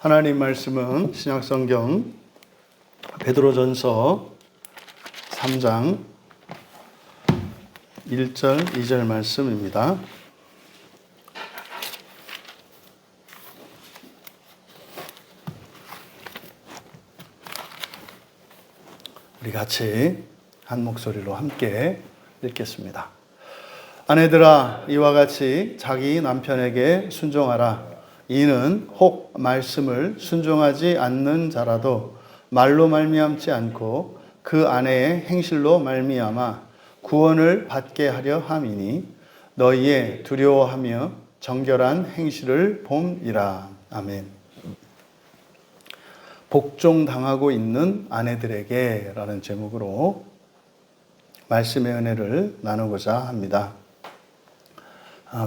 하나님 말씀은 신약성경 베드로전서 3장 1절 2절 말씀입니다. 우리 같이 한 목소리로 함께 읽겠습니다. 아내들아, 이와 같이 자기 남편에게 순종하라. 이는 혹 말씀을 순종하지 않는 자라도 말로 말미암지 않고 그 아내의 행실로 말미암아 구원을 받게 하려 함이니 너희의 두려워하며 정결한 행실을 봄이라. 아멘. 복종당하고 있는 아내들에게 라는 제목으로 말씀의 은혜를 나누고자 합니다.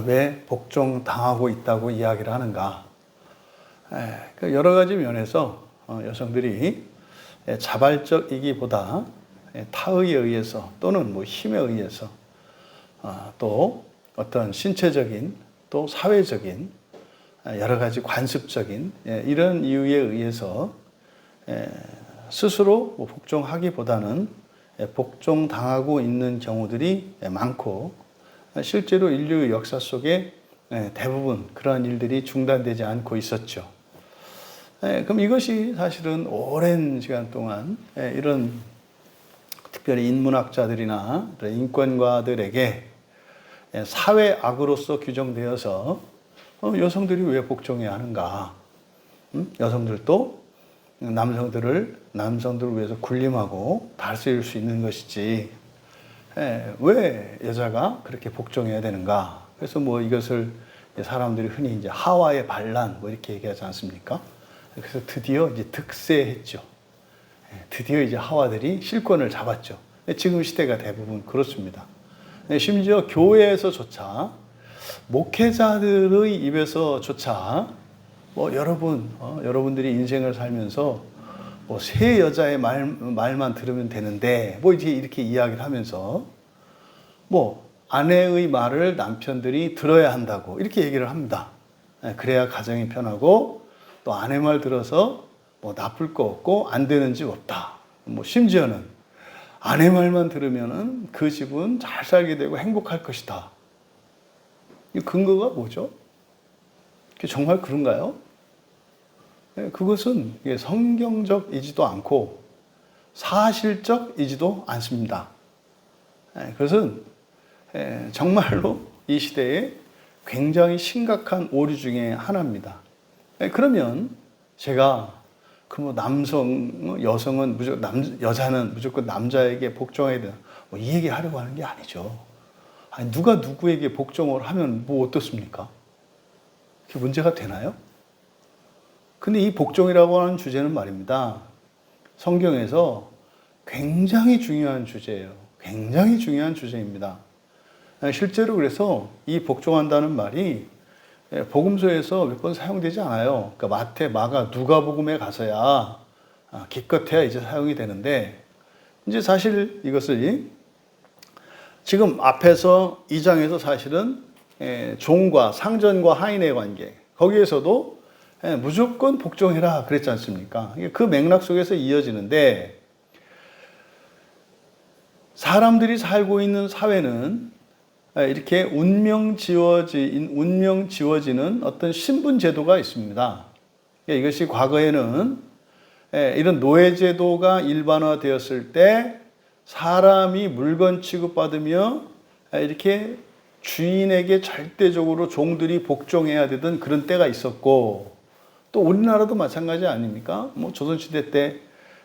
왜 복종당하고 있다고 이야기를 하는가? 여러 가지 면에서 여성들이 자발적이기보다 타의에 의해서 또는 힘에 의해서 또 어떤 신체적인 또 사회적인 여러 가지 관습적인 이런 이유에 의해서 스스로 복종하기보다는 복종당하고 있는 경우들이 많고, 실제로 인류 역사 속에 대부분 그러한 일들이 중단되지 않고 있었죠. 그럼 이것이 사실은 오랜 시간 동안 이런 특별히 인문학자들이나 인권가들에게 사회악으로서 규정되어서 여성들이 왜 복종해야 하는가? 여성들도 남성들을 위해서 군림하고 다스릴 수 있는 것이지 왜 여자가 그렇게 복종해야 되는가? 그래서 이것을 사람들이 흔히 이제 하와의 반란 이렇게 얘기하지 않습니까? 그래서 드디어 이제 득세했죠. 드디어 이제 하와들이 실권을 잡았죠. 지금 시대가 대부분 그렇습니다. 심지어 교회에서조차 목회자들의 입에서조차 여러분들이 인생을 살면서 새 여자의 말만 들으면 되는데 이제 이렇게 이야기를 하면서 아내의 말을 남편들이 들어야 한다고 이렇게 얘기를 합니다. 그래야 가정이 편하고 또 아내 말 들어서 나쁠 거 없고 안 되는 집 없다. 심지어는 아내 말만 들으면은 그 집은 잘 살게 되고 행복할 것이다. 이 근거가 뭐죠? 정말 그런가요? 그것은 성경적이지도 않고 사실적이지도 않습니다. 그것은 정말로 이 시대에 굉장히 심각한 오류 중에 하나입니다. 그러면 제가 여자는 무조건 남자에게 복종해야 되나? 이 얘기 하려고 하는 게 아니죠. 누가 누구에게 복종을 하면 어떻습니까? 그게 문제가 되나요? 근데 이 복종이라고 하는 주제는 말입니다. 성경에서 굉장히 중요한 주제예요. 굉장히 중요한 주제입니다. 실제로 그래서 이 복종한다는 말이 복음서에서 몇 번 사용되지 않아요. 그러니까 마태, 마가, 누가복음에 가서야 기껏해야 이제 사용이 되는데, 이제 사실 이것을 지금 앞에서 2장에서 사실은 종과 상전과 하인의 관계, 거기에서도 무조건 복종해라 그랬지 않습니까? 그 맥락 속에서 이어지는데, 사람들이 살고 있는 사회는 이렇게 운명 지워지는 어떤 신분 제도가 있습니다. 이것이 과거에는 이런 노예 제도가 일반화되었을 때 사람이 물건 취급받으며 이렇게 주인에게 절대적으로 종들이 복종해야 되던 그런 때가 있었고, 또 우리나라도 마찬가지 아닙니까? 조선시대 때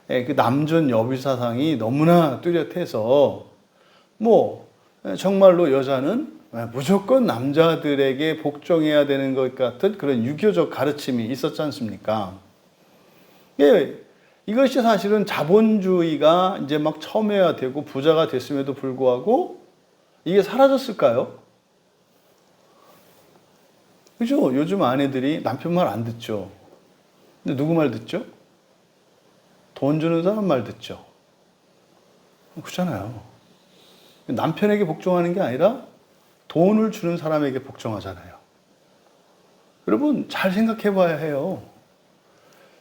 그 남존 여비 사상이 너무나 뚜렷해서 정말로 여자는 무조건 남자들에게 복종해야 되는 것 같은 그런 유교적 가르침이 있었지 않습니까? 이것이 사실은 자본주의가 이제 첨예화되고 부자가 됐음에도 불구하고 이게 사라졌을까요? 그죠? 요즘 아내들이 남편 말 안 듣죠. 근데 누구 말 듣죠? 돈 주는 사람 말 듣죠. 그렇잖아요. 남편에게 복종하는 게 아니라 돈을 주는 사람에게 복종하잖아요. 여러분 잘 생각해 봐야 해요.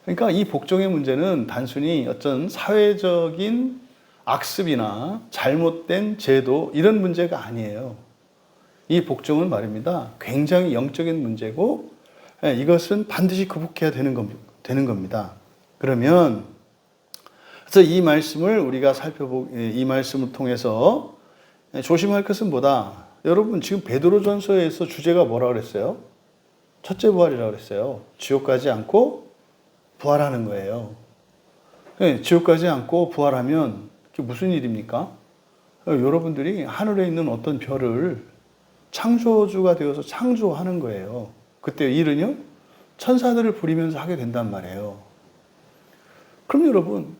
그러니까 이 복종의 문제는 단순히 어떤 사회적인 악습이나 잘못된 제도 이런 문제가 아니에요. 이 복종은 말입니다. 굉장히 영적인 문제고 이것은 반드시 극복해야 되는 겁니다. 그러면 그래서 이 말씀을 우리가 이 말씀을 통해서 조심할 것은 뭐다? 여러분 지금 베드로전서에서 주제가 뭐라 그랬어요? 첫째 부활이라고 그랬어요. 지옥 가지 않고 부활하는 거예요. 지옥 가지 않고 부활하면 그게 무슨 일입니까? 여러분들이 하늘에 있는 어떤 별을 창조주가 되어서 창조하는 거예요. 그때 일은요, 천사들을 부리면서 하게 된단 말이에요. 그럼 여러분,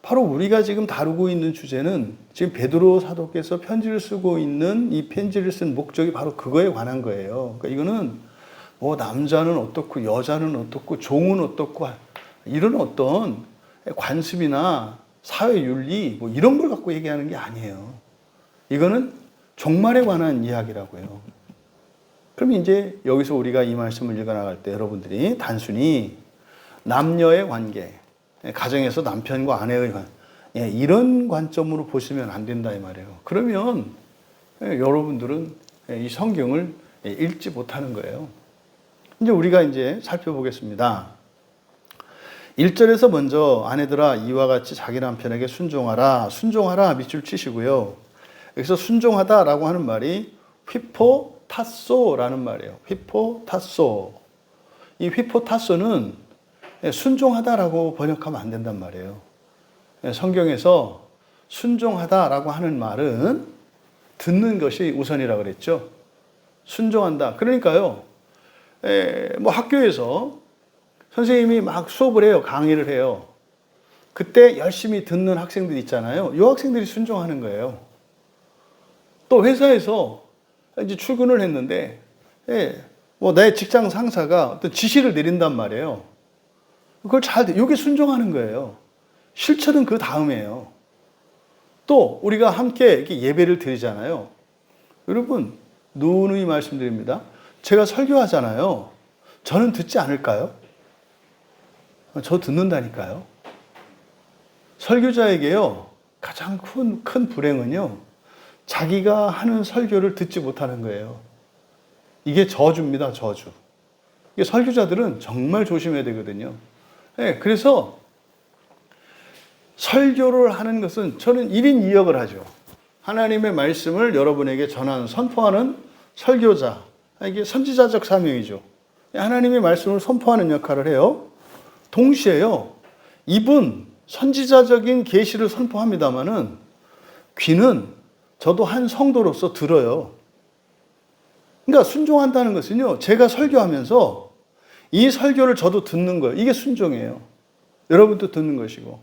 바로 우리가 지금 다루고 있는 주제는 지금 베드로 사도께서 편지를 쓰고 있는 이 편지를 쓴 목적이 바로 그거에 관한 거예요. 그러니까 이거는 뭐 남자는 어떻고 여자는 어떻고 종은 어떻고 이런 어떤 관습이나 사회윤리 뭐 이런 걸 갖고 얘기하는 게 아니에요. 이거는 종말에 관한 이야기라고요. 그럼 이제 여기서 우리가 이 말씀을 읽어나갈 때 여러분들이 단순히 남녀의 관계, 가정에서 남편과 아내의 관계 이런 관점으로 보시면 안 된다 이 말이에요. 그러면 여러분들은 이 성경을 읽지 못하는 거예요. 이제 우리가 이제 살펴보겠습니다. 1절에서 먼저 아내들아 이와 같이 자기 남편에게 순종하라. 순종하라 밑줄 치시고요. 여기서 순종하다라고 하는 말이 휘포타소라는 말이에요. 휘포타소. 이 휘포타소는 순종하다라고 번역하면 안 된단 말이에요. 성경에서 순종하다라고 하는 말은 듣는 것이 우선이라고 그랬죠. 순종한다. 그러니까요. 뭐 학교에서 선생님이 막 수업을 해요. 강의를 해요. 그때 열심히 듣는 학생들 있잖아요. 이 학생들이 순종하는 거예요. 또 회사에서 이제 출근을 했는데, 뭐 내 직장 상사가 어떤 지시를 내린단 말이에요. 그걸 이게 순종하는 거예요. 실천은 그 다음이에요. 또 우리가 함께 이렇게 예배를 드리잖아요. 여러분, 누누이 말씀드립니다. 제가 설교하잖아요. 저는 듣지 않을까요? 저 듣는다니까요. 설교자에게요, 가장 큰 불행은요, 자기가 하는 설교를 듣지 못하는 거예요. 이게 저주입니다, 저주. 이게 설교자들은 정말 조심해야 되거든요. 그래서 설교를 하는 것은 저는 1인 2역을 하죠. 하나님의 말씀을 여러분에게 전하는, 선포하는 설교자. 이게 선지자적 사명이죠. 하나님의 말씀을 선포하는 역할을 해요. 동시에요, 입은 선지자적인 계시를 선포합니다마는 귀는 저도 한 성도로서 들어요. 그러니까 순종한다는 것은요, 제가 설교하면서 이 설교를 저도 듣는 거예요. 이게 순종이에요. 여러분도 듣는 것이고.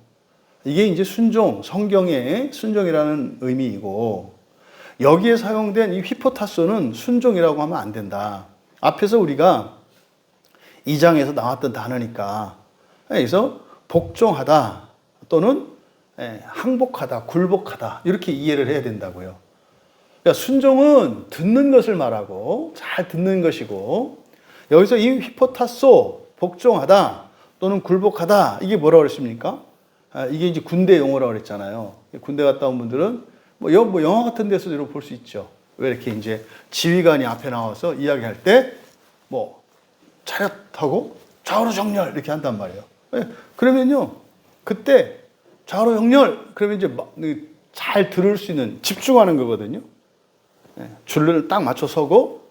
이게 이제 순종, 성경의 순종이라는 의미이고, 여기에 사용된 이 휘포타소는 순종이라고 하면 안 된다. 앞에서 우리가 2장에서 나왔던 단어니까, 그래서 복종하다 또는 항복하다, 굴복하다 이렇게 이해를 해야 된다고요. 그러니까 순종은 듣는 것을 말하고 잘 듣는 것이고, 여기서 이 휘포타소, 복종하다 또는 굴복하다, 이게 뭐라고 그랬습니까? 이게 이제 군대 용어라고 그랬잖아요. 군대 갔다 온 분들은 뭐 영화 같은 데서도 이렇게 볼 수 있죠. 왜 이렇게 이제 지휘관이 앞에 나와서 이야기할 때 뭐 차렷하고 좌우로 정렬 이렇게 한단 말이에요. 그러면요, 그때 좌우로 정렬 그러면 이제 잘 들을 수 있는, 집중하는 거거든요. 줄을 딱 맞춰 서고,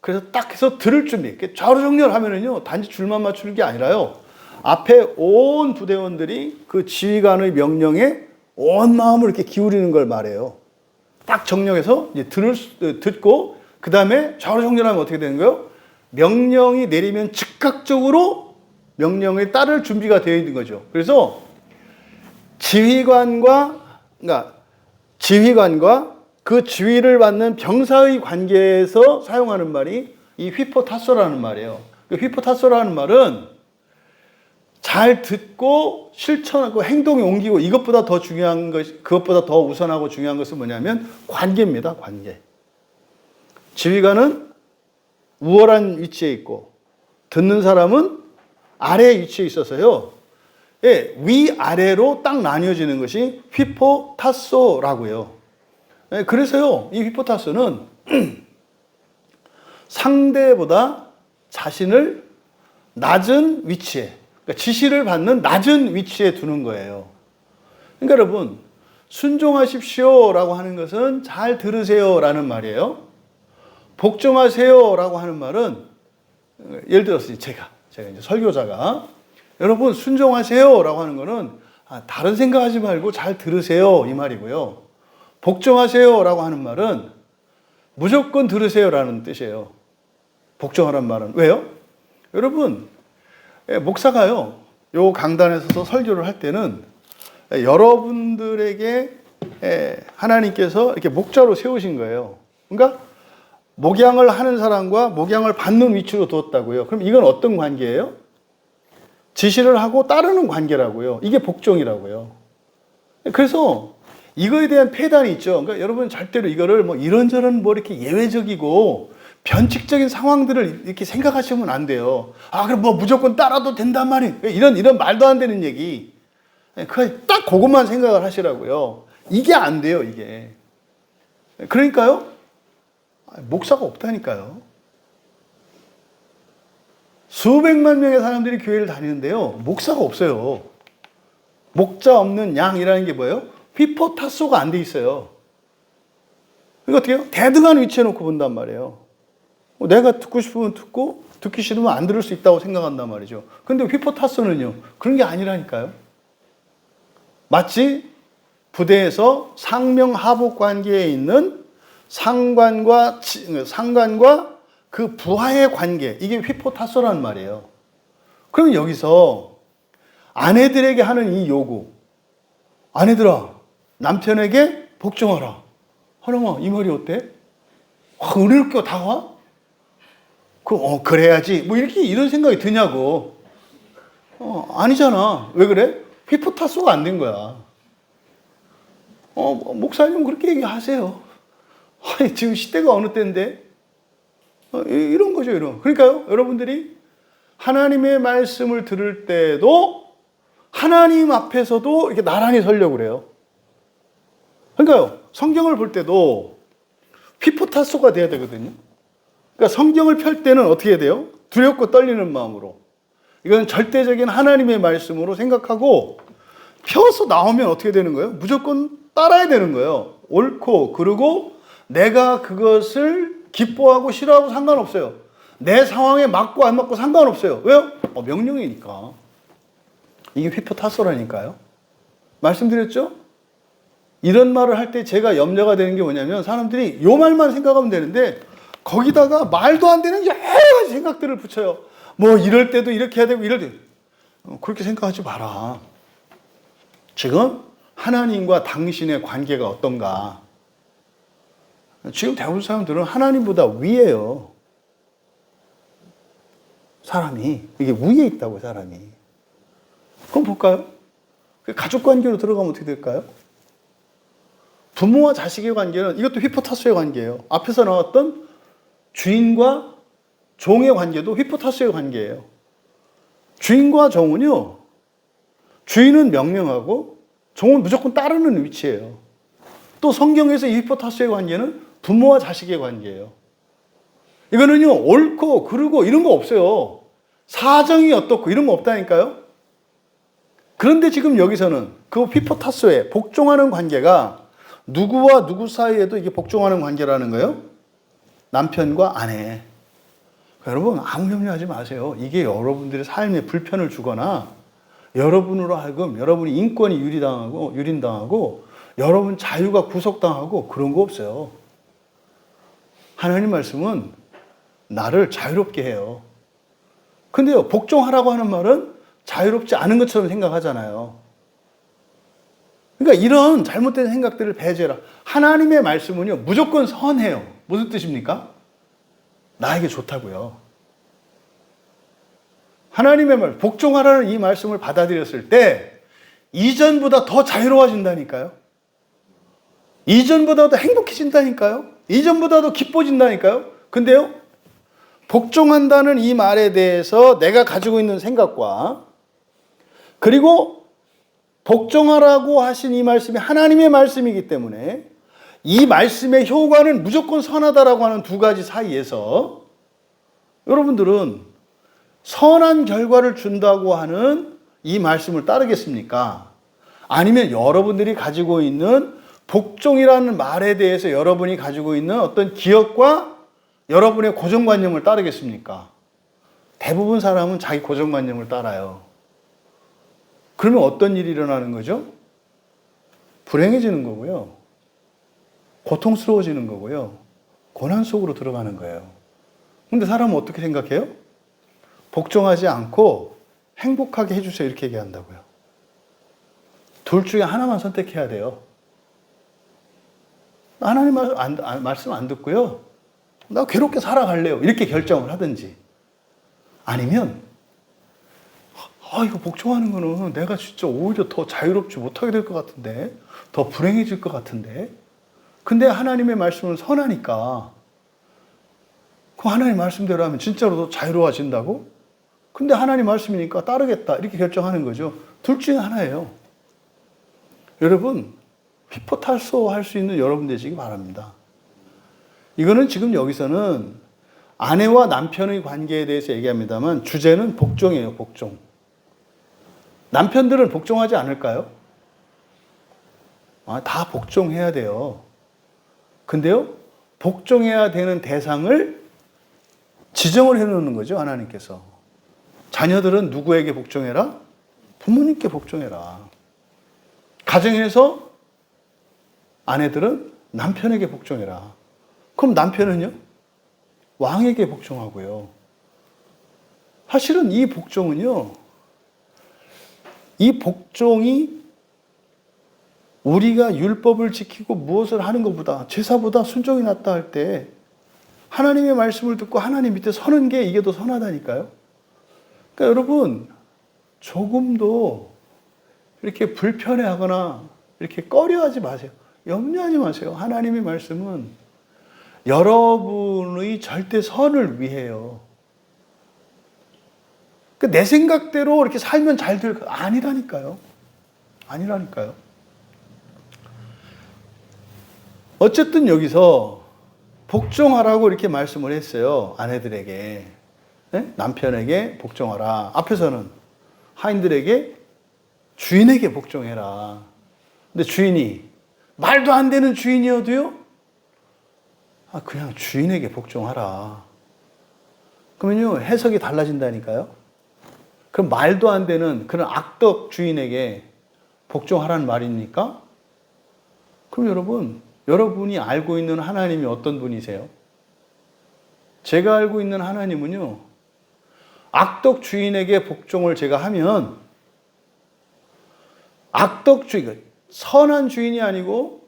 그래서 딱 해서 들을 준비. 좌우로 정렬 하면은요, 단지 줄만 맞추는 게 아니라요, 앞에 온 부대원들이 그 지휘관의 명령에 온 마음을 이렇게 기울이는 걸 말해요. 딱 정령해서 이제 듣고, 그 다음에 좌우로 정렬하면 어떻게 되는 거예요? 명령이 내리면 즉각적으로 명령에 따를 준비가 되어 있는 거죠. 그래서 지휘관과 그 지휘를 받는 병사의 관계에서 사용하는 말이 이 휘포타소라는 말이에요. 휘포타소라는 말은 잘 듣고 실천하고 행동에 옮기고, 이것보다 더 중요한 것, 그것보다 더 우선하고 중요한 것은 뭐냐면 관계입니다. 관계. 지휘관은 우월한 위치에 있고, 듣는 사람은 아래에 위치해 있어서요. 예, 위아래로 딱 나뉘어지는 것이 휘포타소라고요. 예, 그래서요, 이 휘포타소는 상대보다 자신을 낮은 위치에, 그러니까 지시를 받는 낮은 위치에 두는 거예요. 그러니까 여러분, 순종하십시오라고 하는 것은 잘 들으세요라는 말이에요. 복종하세요라고 하는 말은, 예를 들어서 제가 이제 설교자가 여러분 순종하세요라고 하는 거는 다른 생각하지 말고 잘 들으세요 이 말이고요. 복종하세요라고 하는 말은 무조건 들으세요라는 뜻이에요. 복종하라는 말은 왜요? 여러분, 목사가요, 요 강단에 서서 설교를 할 때는 여러분들에게 하나님께서 이렇게 목자로 세우신 거예요. 그러니까 목양을 하는 사람과 목양을 받는 위치로 두었다고요. 그럼 이건 어떤 관계예요? 지시를 하고 따르는 관계라고요. 이게 복종이라고요. 그래서 이거에 대한 폐단이 있죠. 그러니까 여러분 절대로 이거를 뭐 이런저런 뭐 이렇게 예외적이고 변칙적인 상황들을 이렇게 생각하시면 안 돼요. 그럼 뭐 무조건 따라도 된단 말이에요. 이런 말도 안 되는 얘기. 딱 그것만 생각을 하시라고요. 이게 안 돼요, 이게. 그러니까요, 목사가 없다니까요. 수백만 명의 사람들이 교회를 다니는데요, 목사가 없어요. 목자 없는 양이라는 게 뭐예요? 휘포타소가 안 돼 있어요. 그러니까 어떻게 해요? 대등한 위치에 놓고 본단 말이에요. 내가 듣고 싶으면 듣고, 듣기 싫으면 안 들을 수 있다고 생각한단 말이죠. 근데 휘포타소는요, 그런 게 아니라니까요. 마치 부대에서 상명하복 관계에 있는 상관과 그 부하의 관계, 이게 휘포타소라는 말이에요. 그러면 여기서 아내들에게 하는 이 요구, 아내들아, 남편에게 복종하라. 하나마, 이 말이 어때? 은혜롭게 다와? 그래야지. 뭐 이런 생각이 드냐고. 아니잖아. 왜 그래? 휘포타소가 안 된 거야. 목사님 그렇게 얘기하세요. 지금 시대가 어느 때인데? 이런 거죠, 이런. 그러니까요, 여러분들이 하나님의 말씀을 들을 때도 하나님 앞에서도 이렇게 나란히 서려고 그래요. 그러니까요, 성경을 볼 때도 휘포타소가 돼야 되거든요. 그러니까 성경을 펼 때는 어떻게 해야 돼요? 두렵고 떨리는 마음으로. 이건 절대적인 하나님의 말씀으로 생각하고 펴서 나오면 어떻게 되는 거예요? 무조건 따라야 되는 거예요. 옳고 그르고 내가 그것을 기뻐하고 싫어하고 상관없어요. 내 상황에 맞고 안 맞고 상관없어요. 왜요? 명령이니까. 이게 휘포타소라니까요. 말씀드렸죠? 이런 말을 할 때 제가 염려가 되는 게 뭐냐면 사람들이 요 말만 생각하면 되는데 거기다가 말도 안 되는 여러 가지 생각들을 붙여요. 뭐 이럴 때도 이렇게 해야 되고 이럴 때 그렇게 생각하지 마라. 지금 하나님과 당신의 관계가 어떤가? 지금 대부분 사람들은 하나님보다 위에요. 사람이. 이게 위에 있다고, 사람이. 그럼 볼까요? 가족 관계로 들어가면 어떻게 될까요? 부모와 자식의 관계는 이것도 휘포타소의 관계예요. 앞에서 나왔던 주인과 종의 관계도 휘포타소의 관계예요. 주인과 종은요, 주인은 명령하고 종은 무조건 따르는 위치예요. 또 성경에서 이 휘포타소의 관계는 부모와 자식의 관계예요. 이거는요, 옳고 그르고 이런 거 없어요. 사정이 어떻고 이런 거 없다니까요. 그런데 지금 여기서는 그 휘포타소에 복종하는 관계가 누구와 누구 사이에도 이게 복종하는 관계라는 거예요. 남편과 아내. 여러분, 아무 염려하지 마세요. 이게 여러분들의 삶에 불편을 주거나 여러분으로 하여금 여러분이 인권이 유린당하고 여러분 자유가 구속당하고 그런 거 없어요. 하나님 말씀은 나를 자유롭게 해요. 근데요, 복종하라고 하는 말은 자유롭지 않은 것처럼 생각하잖아요. 그러니까 이런 잘못된 생각들을 배제해라. 하나님의 말씀은요, 무조건 선해요. 무슨 뜻입니까? 나에게 좋다고요. 하나님의 말, 복종하라는 이 말씀을 받아들였을 때 이전보다 더 자유로워진다니까요. 이전보다 더 행복해진다니까요. 이전보다 더 기뻐진다니까요. 근데요, 복종한다는 이 말에 대해서 내가 가지고 있는 생각과 그리고 복종하라고 하신 이 말씀이 하나님의 말씀이기 때문에 이 말씀의 효과는 무조건 선하다라고 하는 두 가지 사이에서 여러분들은 선한 결과를 준다고 하는 이 말씀을 따르겠습니까? 아니면 여러분들이 가지고 있는 복종이라는 말에 대해서 여러분이 가지고 있는 어떤 기억과 여러분의 고정관념을 따르겠습니까? 대부분 사람은 자기 고정관념을 따라요. 그러면 어떤 일이 일어나는 거죠? 불행해지는 거고요. 고통스러워지는 거고요. 고난 속으로 들어가는 거예요. 근데 사람은 어떻게 생각해요? 복종하지 않고 행복하게 해주세요. 이렇게 얘기한다고요. 둘 중에 하나만 선택해야 돼요. 하나님 말씀 안 듣고요. 나 괴롭게 살아갈래요. 이렇게 결정을 하든지. 아니면 이거 복종하는 거는 내가 진짜 오히려 더 자유롭지 못하게 될 것 같은데, 더 불행해질 것 같은데. 근데 하나님의 말씀은 선하니까 그럼 하나님 말씀대로 하면 진짜로 더 자유로워진다고? 근데 하나님 말씀이니까 따르겠다 이렇게 결정하는 거죠. 둘 중에 하나예요. 여러분 휘포탈소할 수 있는 여러분 되시기 바랍니다. 이거는 지금 여기서는 아내와 남편의 관계에 대해서 얘기합니다만 주제는 복종이에요. 복종. 남편들은 복종하지 않을까요? 다 복종해야 돼요. 근데요, 복종해야 되는 대상을 지정을 해놓는 거죠, 하나님께서. 자녀들은 누구에게 복종해라? 부모님께 복종해라. 가정에서 아내들은 남편에게 복종해라. 그럼 남편은요? 왕에게 복종하고요. 사실은 이 복종은요, 이 복종이 우리가 율법을 지키고 무엇을 하는 것보다 제사보다 순종이 낫다 할 때 하나님의 말씀을 듣고 하나님 밑에 서는 게 이게 더 선하다니까요. 그러니까 여러분 조금도 이렇게 불편해하거나 이렇게 꺼려하지 마세요. 염려하지 마세요. 하나님의 말씀은 여러분의 절대 선을 위해요. 그러니까 내 생각대로 이렇게 살면 잘 될 거 아니라니까요. 아니라니까요. 어쨌든 여기서 복종하라고 이렇게 말씀을 했어요. 아내들에게. 네? 남편에게 복종하라. 앞에서는 하인들에게 주인에게 복종해라. 근데 주인이 말도 안 되는 주인이어도요. 그냥 주인에게 복종하라. 그러면요 해석이 달라진다니까요. 그럼 말도 안 되는 그런 악덕 주인에게 복종하라는 말입니까? 그럼 여러분이 알고 있는 하나님이 어떤 분이세요? 제가 알고 있는 하나님은요, 악덕 주인에게 복종을 제가 하면, 악덕 주인, 선한 주인이 아니고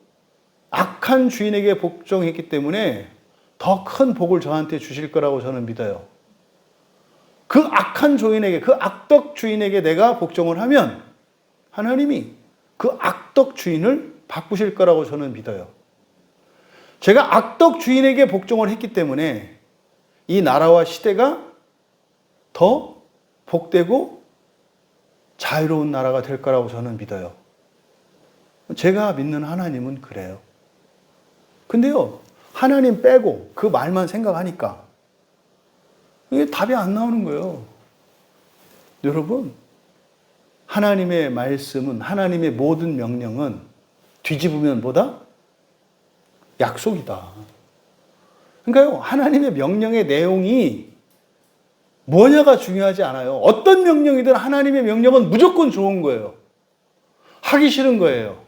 악한 주인에게 복종했기 때문에 더 큰 복을 저한테 주실 거라고 저는 믿어요. 그 악한 주인에게, 그 악덕 주인에게 내가 복종을 하면 하나님이 그 악덕 주인을 바꾸실 거라고 저는 믿어요. 제가 악덕 주인에게 복종을 했기 때문에 이 나라와 시대가 더 복되고 자유로운 나라가 될 거라고 저는 믿어요. 제가 믿는 하나님은 그래요. 근데요, 하나님 빼고 그 말만 생각하니까 이게 답이 안 나오는 거예요. 여러분, 하나님의 말씀은, 하나님의 모든 명령은 뒤집으면 뭐다? 약속이다. 그러니까요, 하나님의 명령의 내용이 뭐냐가 중요하지 않아요. 어떤 명령이든 하나님의 명령은 무조건 좋은 거예요. 하기 싫은 거예요.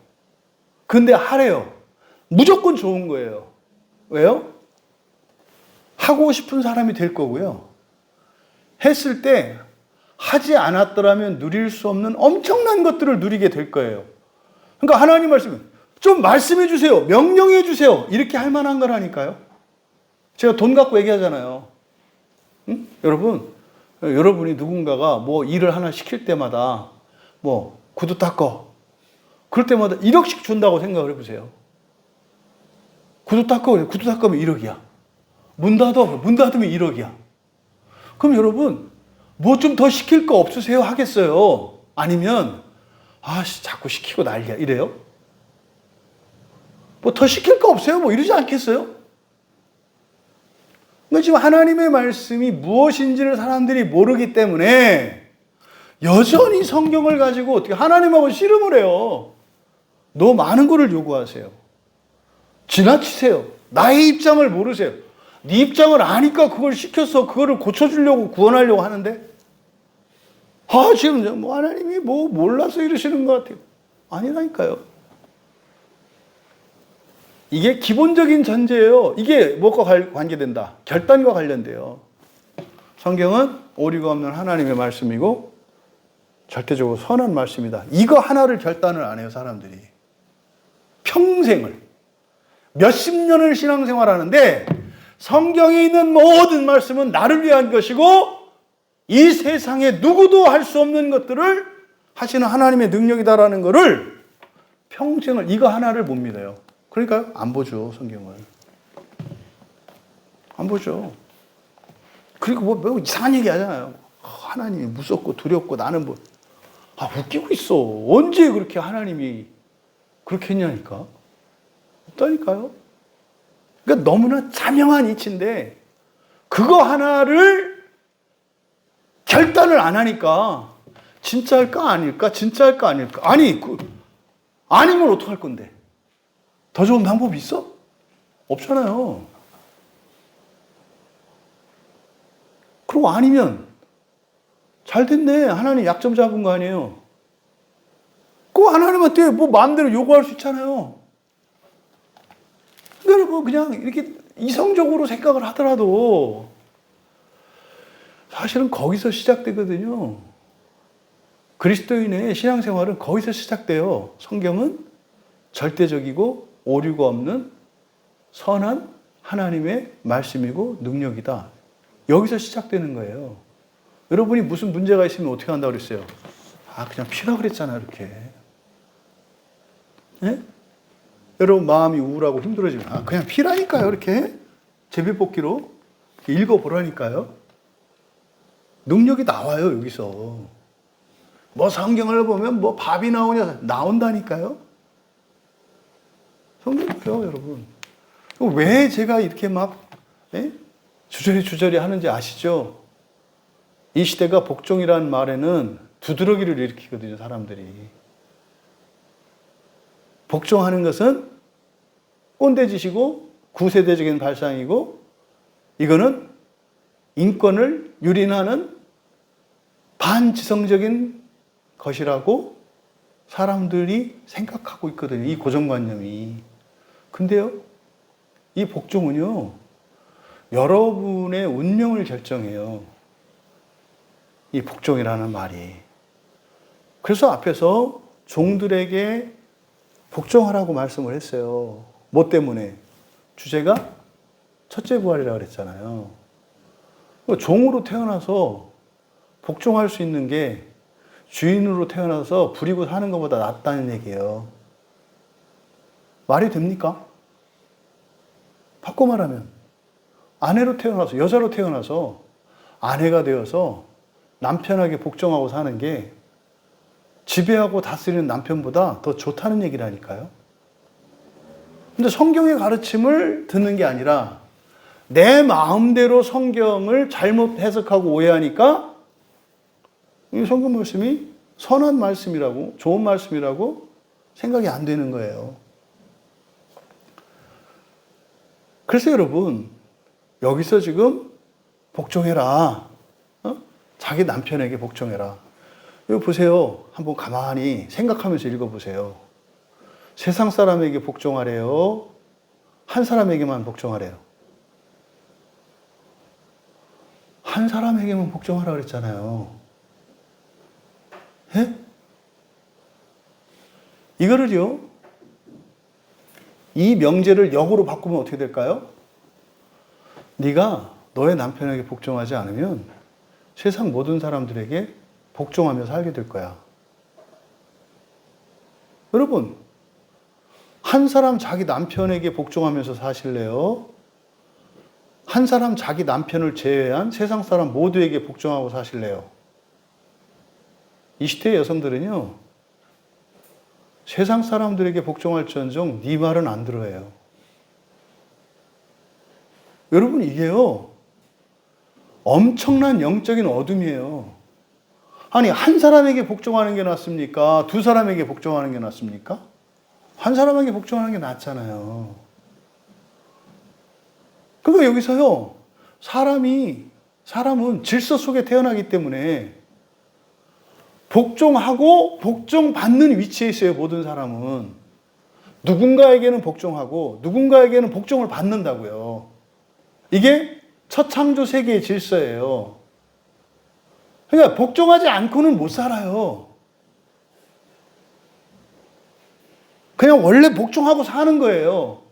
근데 하래요. 무조건 좋은 거예요. 왜요? 하고 싶은 사람이 될 거고요. 했을 때 하지 않았더라면 누릴 수 없는 엄청난 것들을 누리게 될 거예요. 그러니까 하나님 말씀은 좀 말씀해 주세요. 명령해 주세요. 이렇게 할 만한 거라니까요. 제가 돈 갖고 얘기하잖아요. 응? 여러분이 누군가가 뭐 일을 하나 시킬 때마다 뭐 구두 닦어. 그럴 때마다 1억씩 준다고 생각을 해보세요. 구두 닦으면 1억이야. 문 닫으면 1억이야. 그럼 여러분, 뭐 좀 더 시킬 거 없으세요? 하겠어요? 아니면, 자꾸 시키고 난리야. 이래요? 뭐 더 시킬 거 없어요? 뭐 이러지 않겠어요? 그러니까 지금 하나님의 말씀이 무엇인지를 사람들이 모르기 때문에 여전히 성경을 가지고 어떻게 하나님하고 씨름을 해요. 너무 많은 거를 요구하세요. 지나치세요. 나의 입장을 모르세요. 네 입장을 아니까 그걸 시켜서 그거를 고쳐주려고 구원하려고 하는데 지금 뭐 하나님이 뭐 몰라서 이러시는 것 같아요. 아니라니까요. 이게 기본적인 전제예요. 이게 뭐가 관계된다? 결단과 관련돼요. 성경은 오류가 없는 하나님의 말씀이고 절대적으로 선한 말씀이다. 이거 하나를 결단을 안 해요, 사람들이. 평생을. 몇십 년을 신앙생활하는데 성경에 있는 모든 말씀은 나를 위한 것이고 이 세상에 누구도 할 수 없는 것들을 하시는 하나님의 능력이다라는 것을 평생을 이거 하나를 못 믿어요. 그러니까 안 보죠, 성경을. 안 보죠. 그리고 뭐 이상한 얘기 하잖아요. 하나님이 무섭고 두렵고 나는 웃기고 있어. 언제 그렇게 하나님이 그렇게 했냐니까. 없다니까요. 그러니까 너무나 자명한 이치인데 그거 하나를 결단을 안 하니까 진짜일까 아닐까? 진짜일까 아닐까? 아니면 어떡할 건데? 더 좋은 방법이 있어? 없잖아요. 그리고 아니면 잘 됐네. 하나님 약점 잡은 거 아니에요. 그 하나님한테 뭐 마음대로 요구할 수 있잖아요. 그러니까 뭐 그냥 이렇게 이성적으로 생각을 하더라도 사실은 거기서 시작되거든요. 그리스도인의 신앙생활은 거기서 시작돼요. 성경은 절대적이고 오류가 없는 선한 하나님의 말씀이고 능력이다. 여기서 시작되는 거예요. 여러분이 무슨 문제가 있으면 어떻게 한다고 그랬어요? 그냥 피라 그랬잖아요, 이렇게. 예? 여러분 마음이 우울하고 힘들어지면 그냥 피라니까요, 이렇게. 제비뽑기로 읽어보라니까요. 능력이 나와요, 여기서. 뭐 성경을 보면 뭐 밥이 나오냐, 나온다니까요. 성경이요, 여러분. 왜 제가 이렇게 주저리 하는지 아시죠? 이 시대가 복종이라는 말에는 두드러기를 일으키거든요, 사람들이. 복종하는 것은 꼰대짓이고 구세대적인 발상이고 이거는 인권을 유린하는 반지성적인 것이라고 사람들이 생각하고 있거든요, 이 고정관념이. 근데요, 이 복종은요, 여러분의 운명을 결정해요. 이 복종이라는 말이. 그래서 앞에서 종들에게 복종하라고 말씀을 했어요. 뭐 때문에? 주제가 첫째 부활이라고 그랬잖아요. 종으로 태어나서 복종할 수 있는 게 주인으로 태어나서 부리고 사는 것보다 낫다는 얘기예요. 말이 됩니까? 바꿔 말하면 아내로 태어나서, 여자로 태어나서 아내가 되어서 남편에게 복종하고 사는 게 지배하고 다스리는 남편보다 더 좋다는 얘기라니까요. 근데 성경의 가르침을 듣는 게 아니라 내 마음대로 성경을 잘못 해석하고 오해하니까 이 성경 말씀이 선한 말씀이라고, 좋은 말씀이라고 생각이 안 되는 거예요. 그래서 여러분, 여기서 지금 복종해라. 자기 남편에게 복종해라. 이거 보세요. 한번 가만히 생각하면서 읽어보세요. 세상 사람에게 복종하래요? 한 사람에게만 복종하래요? 한 사람에게만 복종하라 그랬잖아요. 예? 이거를요, 이 명제를 역으로 바꾸면 어떻게 될까요? 네가 너의 남편에게 복종하지 않으면 세상 모든 사람들에게 복종하며 살게 될 거야. 여러분, 한 사람 자기 남편에게 복종하면서 사실래요? 한 사람 자기 남편을 제외한 세상 사람 모두에게 복종하고 사실래요? 이 시대의 여성들은요, 세상 사람들에게 복종할지언정 네 말은 안 들어요. 여러분, 이게요, 엄청난 영적인 어둠이에요. 아니, 한 사람에게 복종하는 게 낫습니까? 두 사람에게 복종하는 게 낫습니까? 한 사람에게 복종하는 게 낫잖아요. 그러니까 여기서요, 사람은 질서 속에 태어나기 때문에 복종하고 복종받는 위치에 있어요, 모든 사람은. 누군가에게는 복종하고 누군가에게는 복종을 받는다고요. 이게 첫 창조 세계의 질서예요. 그러니까 복종하지 않고는 못 살아요. 그냥 원래 복종하고 사는 거예요.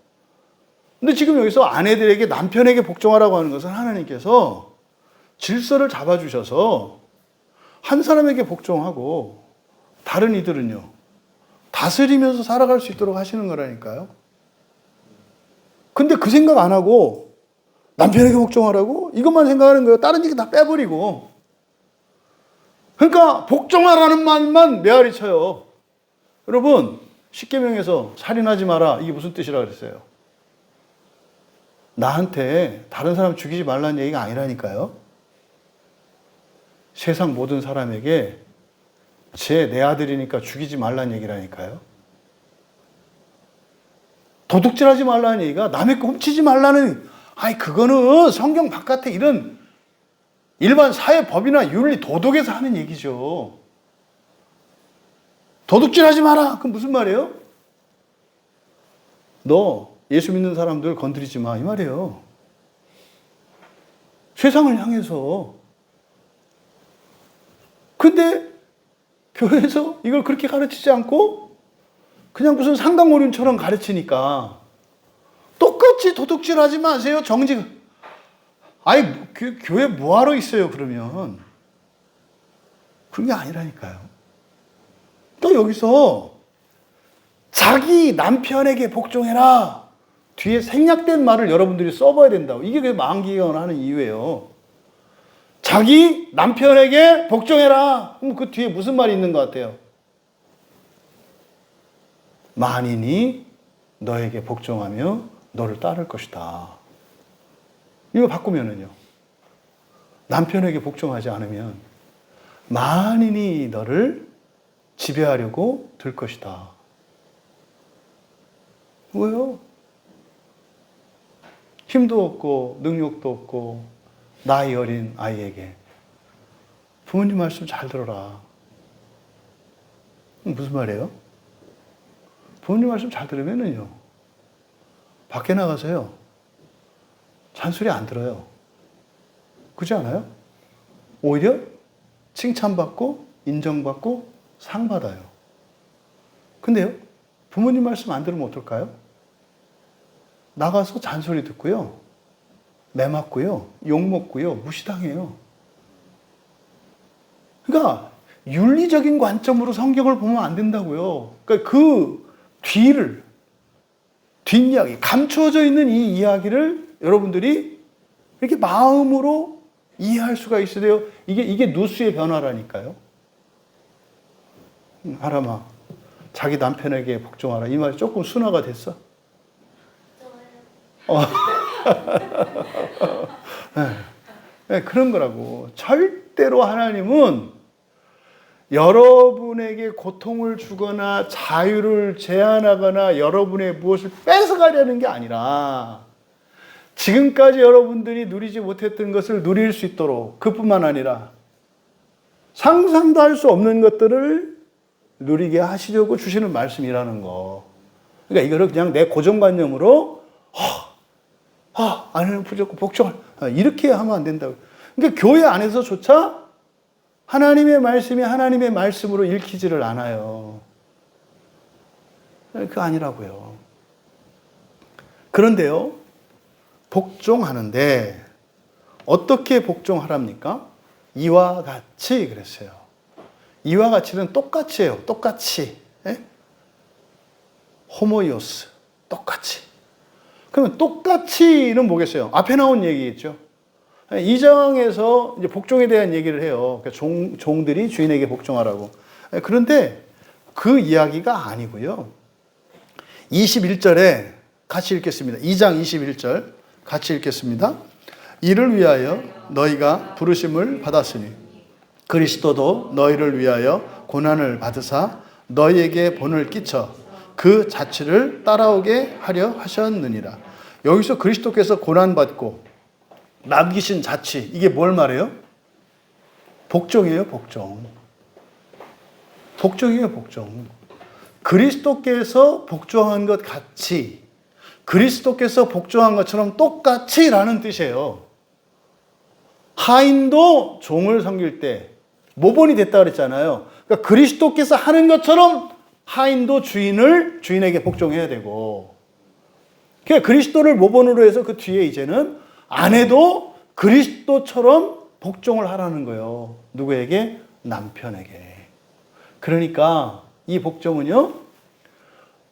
근데 지금 여기서 아내들에게 남편에게 복종하라고 하는 것은 하나님께서 질서를 잡아주셔서 한 사람에게 복종하고 다른 이들은요, 다스리면서 살아갈 수 있도록 하시는 거라니까요. 근데 그 생각 안 하고 남편에게 복종하라고? 이것만 생각하는 거예요. 다른 얘기 다 빼버리고. 그러니까 복종하라는 말만 메아리 쳐요. 여러분, 십계명에서 살인하지 마라, 이게 무슨 뜻이라 그랬어요? 나한테 다른 사람 죽이지 말라는 얘기가 아니라니까요. 세상 모든 사람에게 내 아들이니까 죽이지 말라는 얘기라니까요. 도둑질하지 말라는 얘기가 남의 거 훔치지 말라는, 그거는 성경 바깥에 이런 일반 사회 법이나 윤리 도덕에서 하는 얘기죠. 도둑질하지 마라. 그럼 무슨 말이에요? 너 예수 믿는 사람들 건드리지 마, 이 말이에요. 세상을 향해서. 근데 교회에서 이걸 그렇게 가르치지 않고 그냥 무슨 상강오륜처럼 가르치니까 똑같이 도둑질하지 마세요, 정직. 교회 뭐하러 있어요, 그러면? 그런 게 아니라니까요. 또 여기서 자기 남편에게 복종해라, 뒤에 생략된 말을 여러분들이 써봐야 된다고. 이게 그 마음기경을 하는 이유예요. 자기 남편에게 복종해라. 그럼 그 뒤에 무슨 말이 있는 것 같아요? 만인이 너에게 복종하며 너를 따를 것이다. 이거 바꾸면은요, 남편에게 복종하지 않으면 만인이 너를 지배하려고 들 것이다. 왜요? 힘도 없고 능력도 없고 나이 어린 아이에게 부모님 말씀 잘 들어라. 무슨 말이에요? 부모님 말씀 잘 들으면은요, 밖에 나가서요, 잔소리 안 들어요. 그렇지 않아요? 오히려 칭찬받고 인정받고 상 받아요. 근데요, 부모님 말씀 안 들으면 어떨까요? 나가서 잔소리 듣고요, 매 맞고요, 욕 먹고요, 무시당해요. 그러니까 윤리적인 관점으로 성경을 보면 안 된다고요. 그러니까 그 뒷이야기, 감추어져 있는 이 이야기를 여러분들이 이렇게 마음으로 이해할 수가 있어야 돼요. 이게 누수의 변화라니까요. 하람아, 자기 남편에게 복종하라. 이 말이 조금 순화가 됐어? 네, 그런 거라고. 절대로 하나님은 여러분에게 고통을 주거나 자유를 제한하거나 여러분의 무엇을 뺏어가려는 게 아니라 지금까지 여러분들이 누리지 못했던 것을 누릴 수 있도록, 그뿐만 아니라 상상도 할 수 없는 것들을 누리게 하시려고 주시는 말씀이라는 거. 그러니까 이거를 그냥 내 고정관념으로 아내는 부족고 복종을 이렇게 하면 안 된다고. 그러니까 교회 안에서조차 하나님의 말씀이 하나님의 말씀으로 읽히지를 않아요. 그거 아니라고요. 그런데요, 복종하는데 어떻게 복종하랍니까? 이와 같이 그랬어요. 이와 같이는 똑같이예요. 똑같이. 호모이오스. 똑같이. 그러면 똑같이는 뭐겠어요? 앞에 나온 얘기겠죠. 2장에서 이제 복종에 대한 얘기를 해요. 그러니까 종들이 주인에게 복종하라고. 그런데 그 이야기가 아니고요. 21절에 같이 읽겠습니다. 2장 21절 같이 읽겠습니다. 이를 위하여 너희가 부르심을 받았으니 그리스도도 너희를 위하여 고난을 받으사 너희에게 본을 끼쳐 그 자취를 따라오게 하려 하셨느니라. 여기서 그리스도께서 고난받고 남기신 자취, 이게 뭘 말해요? 복종이에요, 복종. 복종이에요, 복종. 그리스도께서 복종한 것 같이, 그리스도께서 복종한 것처럼 똑같이 라는 뜻이에요. 하인도 종을 섬길 때 모본이 됐다 그랬잖아요. 그러니까 그리스도께서 하는 것처럼 하인도 주인에게 복종해야 되고, 그러니까 그리스도를 모본으로 해서 그 뒤에 이제는 아내도 그리스도처럼 복종을 하라는 거예요. 누구에게? 남편에게. 그러니까 이 복종은요,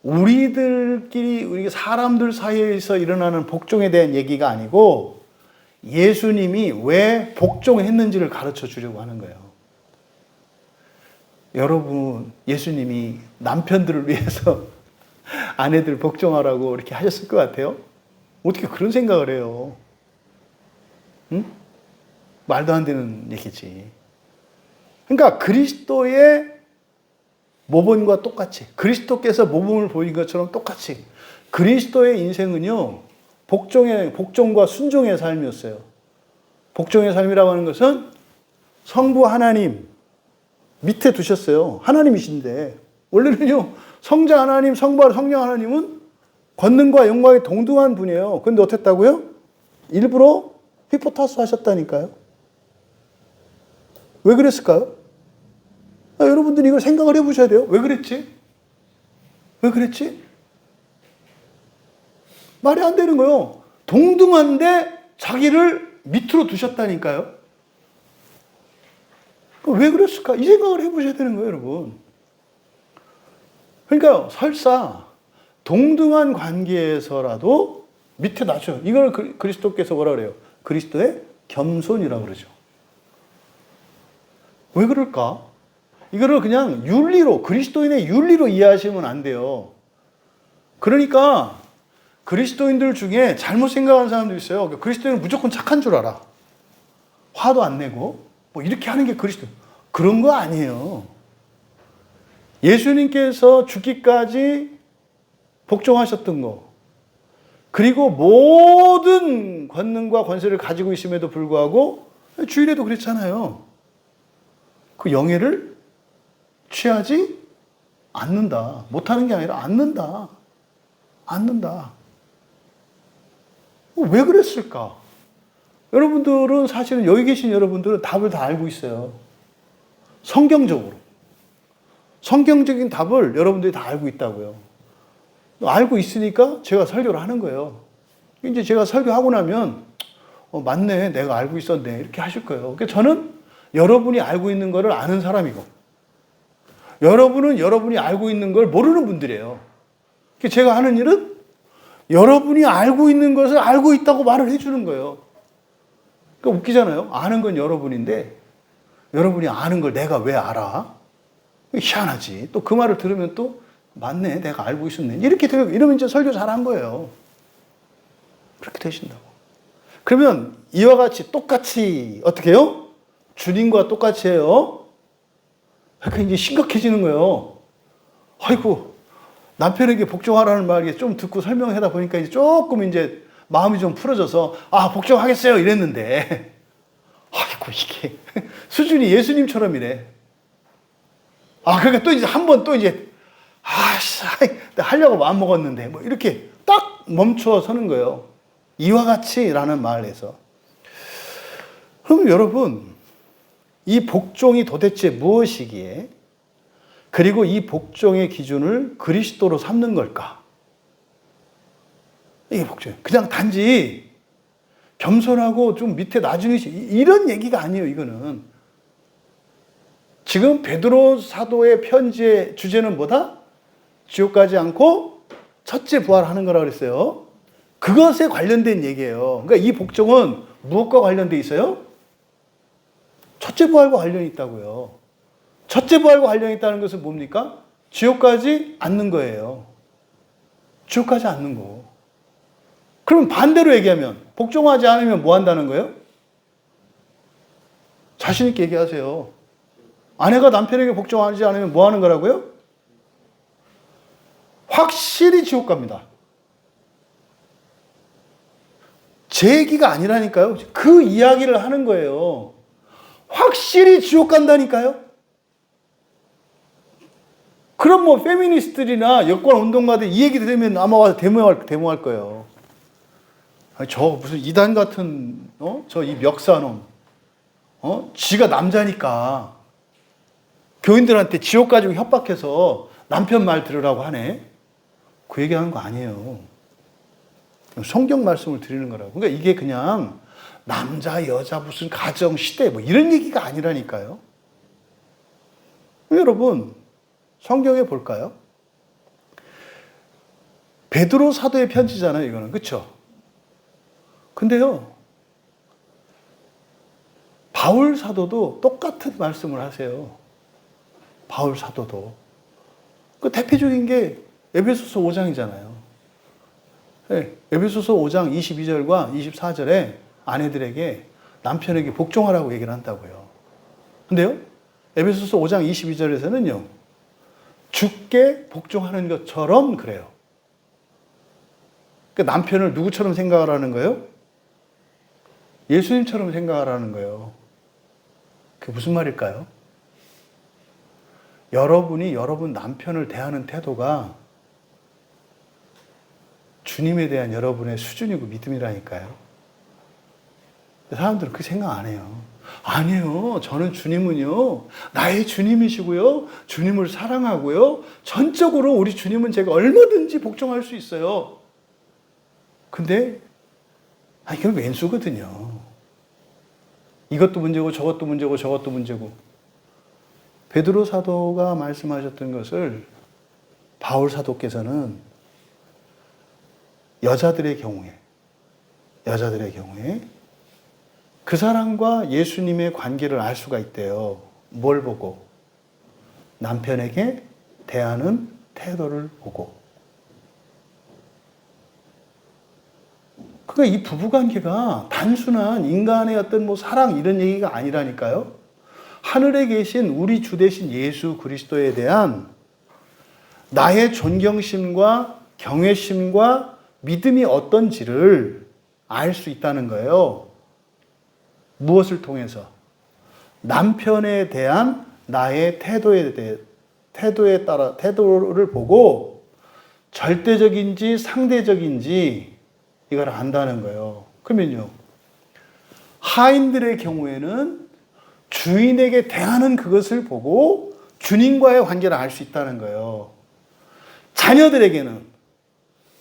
우리 사람들 사이에서 일어나는 복종에 대한 얘기가 아니고 예수님이 왜 복종했는지를 가르쳐 주려고 하는 거예요. 여러분, 예수님이 남편들을 위해서 아내들 복종하라고 이렇게 하셨을 것 같아요? 어떻게 그런 생각을 해요? 응? 말도 안 되는 얘기지. 그러니까 그리스도의 모범과 똑같이, 그리스도께서 모범을 보인 것처럼 똑같이 그리스도의 인생은요, 복종과 순종의 삶이었어요. 복종의 삶이라고 하는 것은 성부 하나님 밑에 두셨어요. 하나님이신데 원래는요, 성자 하나님, 성부 성령 하나님은 권능과 영광이 동등한 분이에요. 그런데 어땠다고요? 일부러 휘포타스 하셨다니까요. 왜 그랬을까요? 여러분들이 이걸 생각을 해보셔야 돼요. 왜 그랬지? 왜 그랬지? 말이 안 되는 거예요. 동등한데 자기를 밑으로 두셨다니까요. 왜 그랬을까? 이 생각을 해보셔야 되는 거예요, 여러분. 그러니까 설사 동등한 관계에서라도 밑에 낮춰. 이걸 그리스도께서 뭐라 그래요? 그리스도의 겸손이라고 그러죠. 왜 그럴까? 이거를 그냥 윤리로, 그리스도인의 윤리로 이해하시면 안 돼요. 그러니까 그리스도인들 중에 잘못 생각하는 사람도 있어요. 그리스도인은 무조건 착한 줄 알아. 화도 안 내고 뭐 이렇게 하는 게 그리스도. 그런 거 아니에요. 예수님께서 죽기까지 복종하셨던 거, 그리고 모든 권능과 권세를 가지고 있음에도 불구하고 주일에도 그랬잖아요. 그 영예를 취하지 않는다. 못하는 게 아니라 않는다. 왜 그랬을까? 여러분들은 사실은 여기 계신 여러분들은 답을 다 알고 있어요. 성경적으로. 성경적인 답을 여러분들이 다 알고 있다고요. 알고 있으니까 제가 설교를 하는 거예요. 이제 제가 설교하고 나면 맞네, 내가 알고 있었네, 이렇게 하실 거예요. 그러니까 저는 여러분이 알고 있는 거를 아는 사람이고, 여러분은 여러분이 알고 있는 걸 모르는 분들이에요. 제가 하는 일은 여러분이 알고 있는 것을 알고 있다고 말을 해주는 거예요. 그러니까 웃기잖아요. 아는 건 여러분인데 여러분이 아는 걸 내가 왜 알아? 희한하지. 또 그 말을 들으면 또 맞네, 내가 알고 있었네. 이렇게 되고 이러면 이제 설교 잘한 거예요. 그렇게 되신다고. 그러면 이와 같이 똑같이 어떻게 해요? 주님과 똑같이 해요. 그러니까 이제 심각해지는 거예요. 아이고, 남편에게 복종하라는 말이 좀 듣고 설명하다 보니까 이제 조금 이제 마음이 좀 풀어져서 복종하겠어요 이랬는데, 아이고, 이게 수준이 예수님처럼이래. 그러니까 또 이제 한 번 또 이제 하려고 마음 먹었는데 뭐 이렇게 딱 멈춰 서는 거예요. 이와 같이라는 말에서. 그럼 여러분, 이 복종이 도대체 무엇이기에, 그리고 이 복종의 기준을 그리스도로 삼는 걸까? 이게 복종. 그냥 단지 겸손하고 좀 밑에 나중에 이런 얘기가 아니에요, 이거는. 지금 베드로 사도의 편지의 주제는 뭐다? 지옥 가지 않고 첫째 부활하는 거라고 그랬어요. 그것에 관련된 얘기예요. 그러니까 이 복종은 무엇과 관련돼 있어요? 첫째 부활과 관련이 있다고요. 첫째 부활과 관련이 있다는 것은 뭡니까? 지옥까지 않는 거예요. 지옥까지 않는 거. 그럼 반대로 얘기하면 복종하지 않으면 뭐 한다는 거예요? 자신 있게 얘기하세요. 아내가 남편에게 복종하지 않으면 뭐 하는 거라고요? 확실히 지옥 갑니다. 제 얘기가 아니라니까요. 그 이야기를 하는 거예요. 확실히 지옥 간다니까요. 그럼 뭐 페미니스트들이나 여권 운동가들 이 얘기 들으면 아마 와서 데모할 거예요. 아니, 저 무슨 이단 같은 저 이 멱사놈 지가 남자니까 교인들한테 지옥 가지고 협박해서 남편 말 들으라고 하네. 그 얘기하는 거 아니에요. 성경 말씀을 드리는 거라고. 그러니까 이게 그냥 남자, 여자, 무슨 가정, 시대 뭐 이런 얘기가 아니라니까요. 여러분 성경에 볼까요? 베드로 사도의 편지잖아요, 이거는. 그렇죠? 근데요. 바울 사도도 똑같은 말씀을 하세요. 바울 사도도. 그 대표적인 게 에베소서 5장이잖아요. 네, 에베소서 5장 22절과 24절에 아내들에게 남편에게 복종하라고 얘기를 한다고요. 근데요. 에베소서 5장 22절에서는요. 주께 복종하는 것처럼 그래요. 그러니까 남편을 누구처럼 생각하라는 거예요? 예수님처럼 생각하라는 거예요. 그게 무슨 말일까요? 여러분이 여러분 남편을 대하는 태도가 주님에 대한 여러분의 수준이고 믿음이라니까요. 사람들은 그 생각 안 해요. 아니에요. 저는 주님은요, 나의 주님이시고요, 주님을 사랑하고요, 전적으로 우리 주님은 제가 얼마든지 복종할 수 있어요. 근데, 그건 왼수거든요. 이것도 문제고, 저것도 문제고, 저것도 문제고. 베드로 사도가 말씀하셨던 것을 바울 사도께서는 여자들의 경우에 그 사람과 예수님의 관계를 알 수가 있대요. 뭘 보고? 남편에게 대하는 태도를 보고. 그러니까 이 부부관계가 단순한 인간의 어떤 뭐 사랑 이런 얘기가 아니라니까요. 하늘에 계신 우리 주 되신 예수 그리스도에 대한 나의 존경심과 경외심과 믿음이 어떤지를 알 수 있다는 거예요. 무엇을 통해서? 남편에 대한 나의 태도를 보고 절대적인지 상대적인지 이걸 안다는 거예요. 그러면요. 하인들의 경우에는 주인에게 대하는 그것을 보고 주님과의 관계를 알 수 있다는 거예요. 자녀들에게는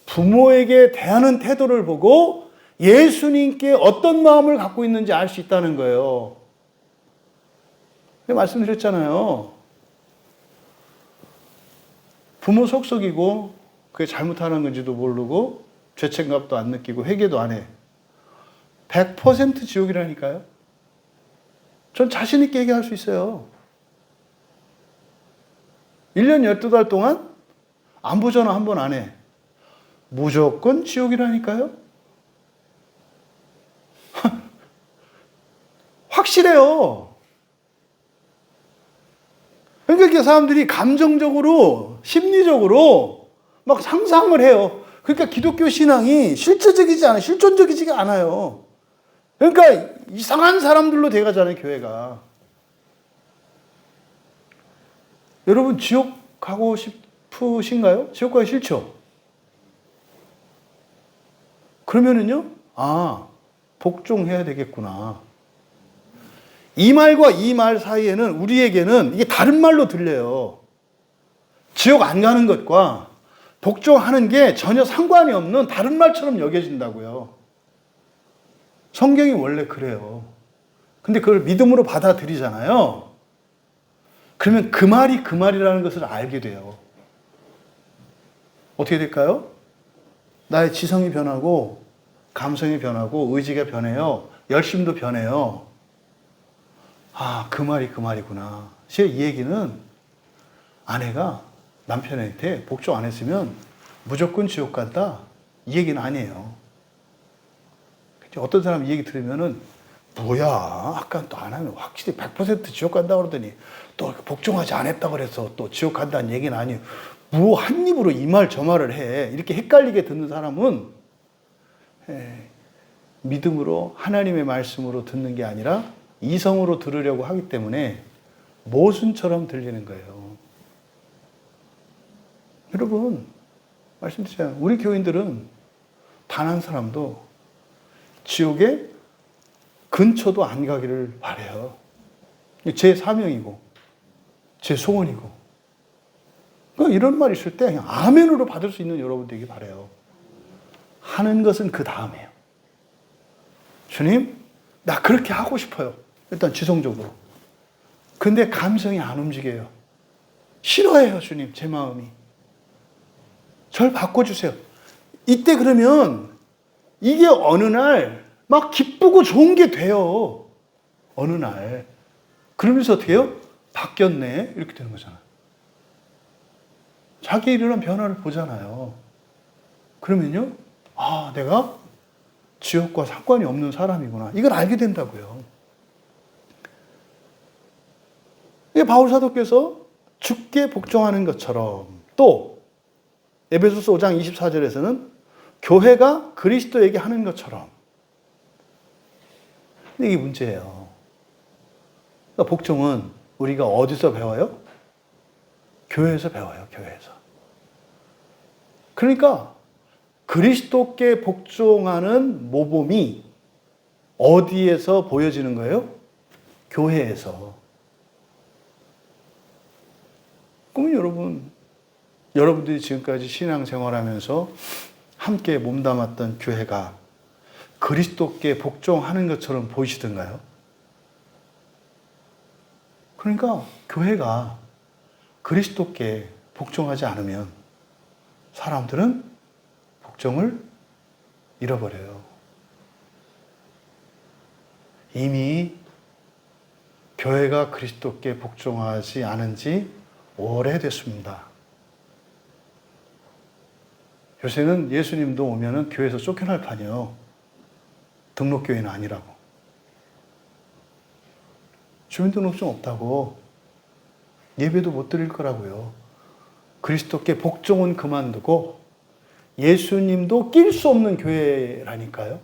부모에게 대하는 태도를 보고 예수님께 어떤 마음을 갖고 있는지 알 수 있다는 거예요. 말씀드렸잖아요. 부모 속썩이고 그게 잘못하는 건지도 모르고 죄책감도 안 느끼고 회개도 안 해. 100% 지옥이라니까요. 전 자신 있게 얘기할 수 있어요. 1년 12달 동안 안부 전화 한 번 안 해. 무조건 지옥이라니까요. 확실해요. 그러니까 이렇게 사람들이 감정적으로, 심리적으로 막 상상을 해요. 그러니까 기독교 신앙이 실존적이지가 않아요. 그러니까 이상한 사람들로 돼가잖아요, 교회가. 여러분, 지옥 가고 싶으신가요? 지옥 가기 싫죠? 그러면은요, 복종해야 되겠구나. 이 말과 이 말 사이에는 우리에게는 이게 다른 말로 들려요. 지옥 안 가는 것과 복종하는 게 전혀 상관이 없는 다른 말처럼 여겨진다고요. 성경이 원래 그래요. 근데 그걸 믿음으로 받아들이잖아요. 그러면 그 말이 그 말이라는 것을 알게 돼요. 어떻게 될까요? 나의 지성이 변하고 감성이 변하고 의지가 변해요. 열심도 변해요. 아, 그 말이구나. 이 얘기는 아내가 남편한테 복종 안 했으면 무조건 지옥 간다. 이 얘기는 아니에요. 어떤 사람 이 얘기 들으면은 뭐야, 아까 또 안 하면 확실히 100% 지옥 간다 그러더니 또 복종하지 않았다 그래서 또 지옥 간다는 얘기는 아니에요. 뭐 한 입으로 이 말 저 말을 해. 이렇게 헷갈리게 듣는 사람은 믿음으로 하나님의 말씀으로 듣는 게 아니라 이성으로 들으려고 하기 때문에 모순처럼 들리는 거예요. 여러분, 말씀드리잖아요. 우리 교인들은 단 한 사람도 지옥에 근처도 안 가기를 바라요. 제 사명이고 제 소원이고. 그러니까 이런 말 있을 때 그냥 아멘으로 받을 수 있는 여러분 되기 바라요. 하는 것은 그 다음이에요. 주님, 나 그렇게 하고 싶어요. 일단 지성적으로. 근데 감성이 안 움직여요. 싫어해요, 주님, 제 마음이. 절 바꿔주세요. 이때 그러면 이게 어느 날 막 기쁘고 좋은 게 돼요. 어느 날. 그러면서 어떻게 해요? 바뀌었네. 이렇게 되는 거잖아요. 자기에 일어난 변화를 보잖아요. 그러면요, 아, 내가 지옥과 상관이 없는 사람이구나. 이걸 알게 된다고요. 이게 바울 사도께서 주께 복종하는 것처럼 또 에베소서 5장 24절에서는 교회가 그리스도에게 하는 것처럼. 근데 이게 문제예요. 그러니까 복종은 우리가 어디서 배워요? 교회에서 배워요. 교회에서. 그러니까 그리스도께 복종하는 모범이 어디에서 보여지는 거예요? 교회에서. 그러면 여러분들이 지금까지 신앙생활하면서 함께 몸담았던 교회가 그리스도께 복종하는 것처럼 보이시던가요? 그러니까 교회가 그리스도께 복종하지 않으면 사람들은 복종을 잃어버려요. 이미 교회가 그리스도께 복종하지 않은 지 오래됐습니다. 요새는 예수님도 오면은 교회에서 쫓겨날 판이요. 등록교회는 아니라고. 주민등록증 없다고. 예배도 못 드릴 거라고요. 그리스도께 복종은 그만두고 예수님도 낄 수 없는 교회라니까요.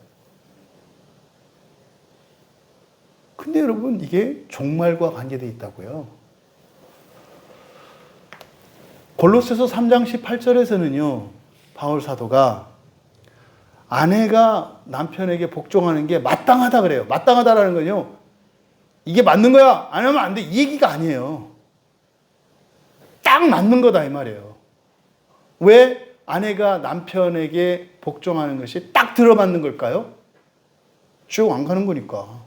근데 여러분, 이게 종말과 관계되어 있다고요. 골로새서 3장 18절에서는요. 바울 사도가 아내가 남편에게 복종하는 게 마땅하다 그래요. 마땅하다라는 건요, 이게 맞는 거야, 안 하면 안 돼, 이 얘기가 아니에요. 딱 맞는 거다 이 말이에요. 왜 아내가 남편에게 복종하는 것이 딱 들어맞는 걸까요? 지옥 안 가는 거니까.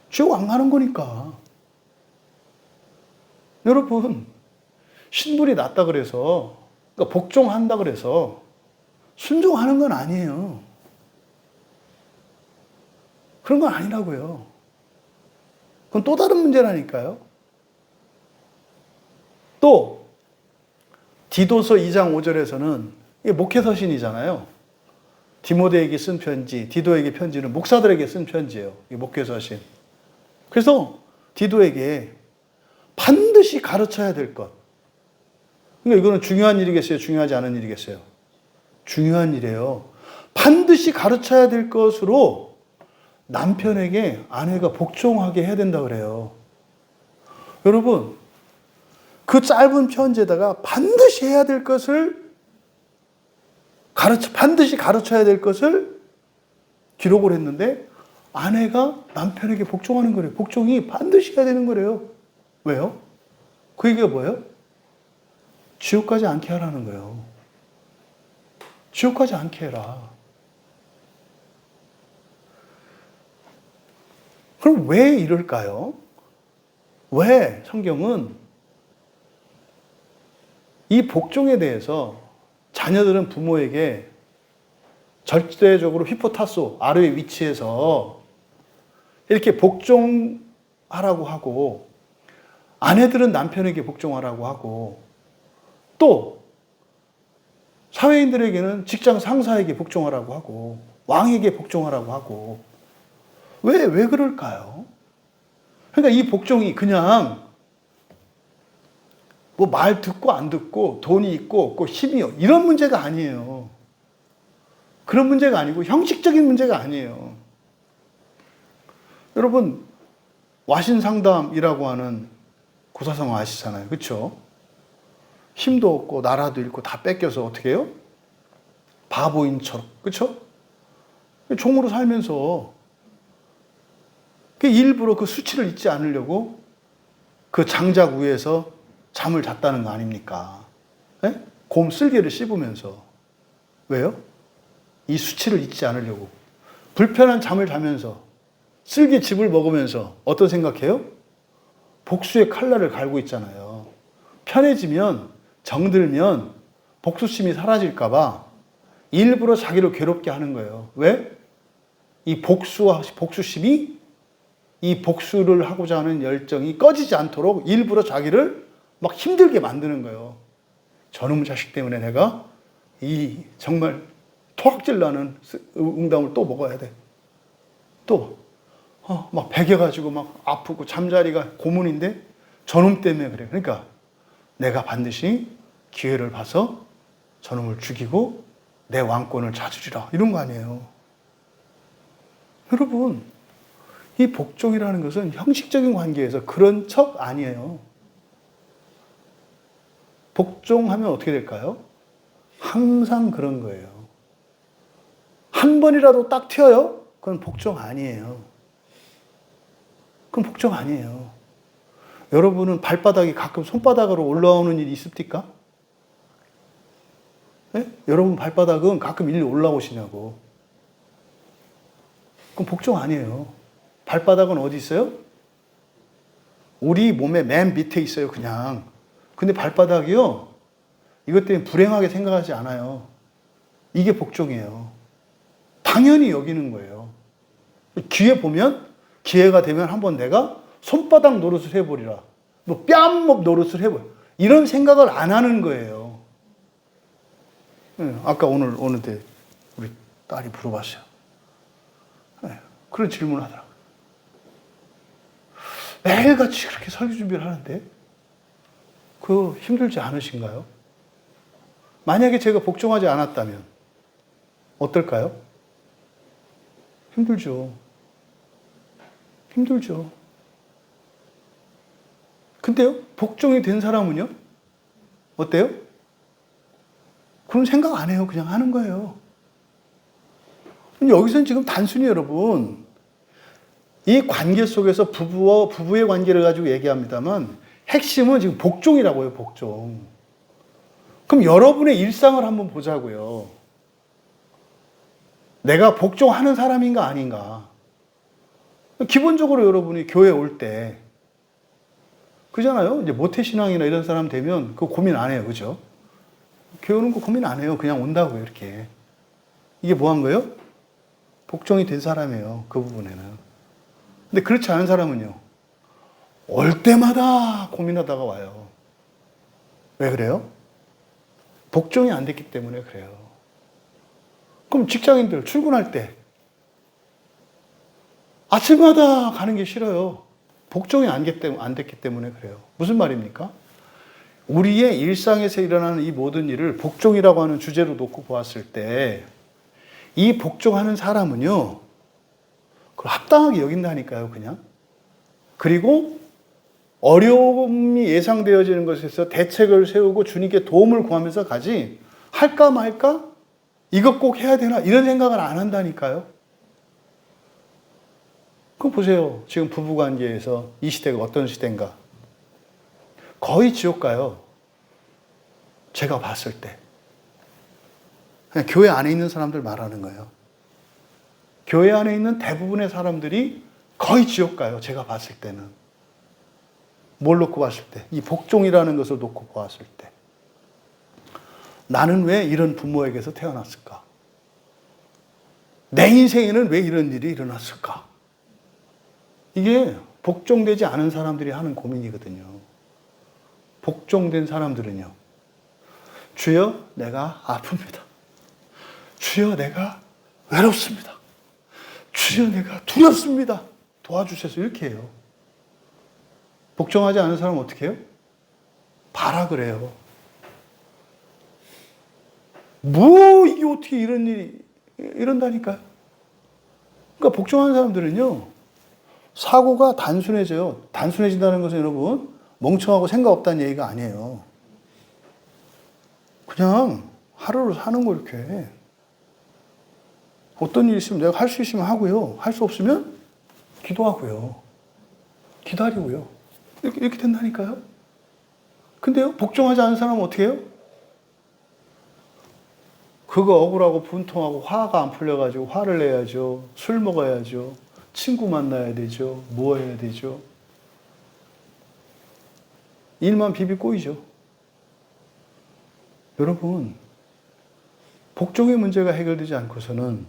지옥 안 가는 거니까. 여러분, 신분이 낮다 그래서, 그러니까 복종한다 그래서 순종하는 건 아니에요. 그런 건 아니라고요. 그건 또 다른 문제라니까요. 또 디도서 2장 5절에서는 이게 목회서신이잖아요. 디모데에게 쓴 편지, 디도에게 편지는 목사들에게 쓴 편지예요. 이 목회서신. 그래서 디도에게 반드시 가르쳐야 될 것. 그러니까 이거는 중요한 일이겠어요? 중요하지 않은 일이겠어요? 중요한 일이에요. 반드시 가르쳐야 될 것으로 남편에게 아내가 복종하게 해야 된다 그래요. 여러분, 그 짧은 편지에다가 반드시 해야 될 것을 반드시 가르쳐야 될 것을 기록을 했는데 아내가 남편에게 복종하는 거래요. 복종이 반드시 해야 되는 거래요. 왜요? 그 얘기가 뭐예요? 지옥 가지 않게 하라는 거예요. 지옥 가지 않게 해라. 그럼 왜 이럴까요? 왜 성경은 이 복종에 대해서 자녀들은 부모에게 절대적으로 휘포타소 아래에 위치해서 이렇게 복종하라고 하고, 아내들은 남편에게 복종하라고 하고, 또 사회인들에게는 직장 상사에게 복종하라고 하고, 왕에게 복종하라고 하고. 왜 그럴까요? 그러니까 이 복종이 그냥 뭐 말 듣고 안 듣고 돈이 있고 없고 힘이 이런 문제가 아니에요. 그런 문제가 아니고 형식적인 문제가 아니에요. 여러분, 와신상담이라고 하는 고사성 아시잖아요. 그렇죠? 힘도 없고 나라도 잃고 다 뺏겨서 어떻게 해요? 바보인처럼. 그렇죠? 종으로 살면서 일부러 그 수치를 잊지 않으려고 그 장작 위에서 잠을 잤다는 거 아닙니까? 네? 곰 쓸개를 씹으면서. 왜요? 이 수치를 잊지 않으려고. 불편한 잠을 자면서 쓸개 즙을 먹으면서 어떤 생각해요? 복수의 칼날을 갈고 있잖아요. 편해지면, 정들면 복수심이 사라질까 봐 일부러 자기를 괴롭게 하는 거예요. 왜? 이 복수심이, 이 복수를 하고자 하는 열정이 꺼지지 않도록 일부러 자기를 막 힘들게 만드는 거예요. 저놈 자식 때문에 내가 이 정말 토악질 나는 응답을 또 먹어야 돼. 또 막 배겨가지고 막 아프고 잠자리가 고문인데 저놈 때문에 그래. 그러니까 내가 반드시 기회를 봐서 저놈을 죽이고 내 왕권을 찾으리라. 이런 거 아니에요. 여러분, 이 복종이라는 것은 형식적인 관계에서 그런 척 아니에요. 복종하면 어떻게 될까요? 항상 그런 거예요. 한 번이라도 딱 튀어요? 그건 복종 아니에요. 그건 복종 아니에요. 여러분은 발바닥이 가끔 손바닥으로 올라오는 일이 있습니까? 네? 여러분 발바닥은 가끔 일로 올라오시냐고. 그건 복종 아니에요. 발바닥은 어디 있어요? 우리 몸의 맨 밑에 있어요, 그냥. 근데 발바닥이요, 이것 때문에 불행하게 생각하지 않아요. 이게 복종이에요. 당연히 여기는 거예요. 기회 보면, 기회가 되면 한번 내가 손바닥 노릇을 해보리라. 뭐 뺨 노릇을 해보리라. 이런 생각을 안 하는 거예요. 네, 아까 오늘 때 우리 딸이 물어봤어요. 네, 그런 질문을 하더라고요. 매일같이 그렇게 설교 준비를 하는데 그거 힘들지 않으신가요? 만약에 제가 복종하지 않았다면 어떨까요? 힘들죠. 힘들죠. 근데요, 복종이 된 사람은요? 어때요? 그런 생각 안 해요. 그냥 하는 거예요. 여기서는 지금 단순히 여러분, 이 관계 속에서 부부의 관계를 가지고 얘기합니다만 핵심은 지금 복종이라고요, 복종. 그럼 여러분의 일상을 한번 보자고요. 내가 복종하는 사람인가 아닌가. 기본적으로 여러분이 교회 올 때, 그잖아요. 이제 모태신앙이나 이런 사람 되면 그거 고민 안 해요. 그죠? 교회 오는 거 고민 안 해요. 그냥 온다고요, 이렇게. 이게 뭐 한 거예요? 복종이 된 사람이에요. 그 부분에는. 근데 그렇지 않은 사람은요, 올 때마다 고민하다가 와요. 왜 그래요? 복종이 안 됐기 때문에 그래요. 그럼 직장인들 출근할 때 아침마다 가는 게 싫어요. 복종이 안 됐기 때문에 그래요. 무슨 말입니까? 우리의 일상에서 일어나는 이 모든 일을 복종이라고 하는 주제로 놓고 보았을 때, 이 복종하는 사람은요, 그걸 합당하게 여긴다니까요, 그냥. 그리고 어려움이 예상되어지는 것에서 대책을 세우고 주님께 도움을 구하면서 가지, 할까 말까? 이것 꼭 해야 되나? 이런 생각을 안 한다니까요. 그럼 보세요. 지금 부부관계에서 이 시대가 어떤 시대인가? 거의 지옥 가요. 제가 봤을 때. 그냥 교회 안에 있는 사람들 말하는 거예요. 교회 안에 있는 대부분의 사람들이 거의 지옥 가요. 제가 봤을 때는. 뭘 놓고 봤을 때? 이 복종이라는 것을 놓고 보았을 때. 나는 왜 이런 부모에게서 태어났을까? 내 인생에는 왜 이런 일이 일어났을까? 이게 복종되지 않은 사람들이 하는 고민이거든요. 복종된 사람들은요. 주여, 내가 아픕니다. 주여, 내가 외롭습니다. 주여, 내가 두렵습니다. 도와주셔서 이렇게 해요. 복종하지 않은 사람은 어떻게 해요? 발악을 해요. 뭐 이게 어떻게 이런 일이 이런다니까요. 그러니까 복종하는 사람들은요. 사고가 단순해져요. 단순해진다는 것은 여러분 멍청하고 생각 없다는 얘기가 아니에요. 그냥 하루를 사는 거 이렇게. 어떤 일이 있으면 내가 할 수 있으면 하고요. 할 수 없으면 기도하고요. 기다리고요. 이렇게 된다니까요. 근데요, 복종하지 않은 사람은 어떻게 해요? 그거 억울하고 분통하고 화가 안 풀려가지고 화를 내야죠. 술 먹어야죠. 친구 만나야 되죠. 뭐 해야 되죠? 일만 비비 꼬이죠. 여러분, 복종의 문제가 해결되지 않고서는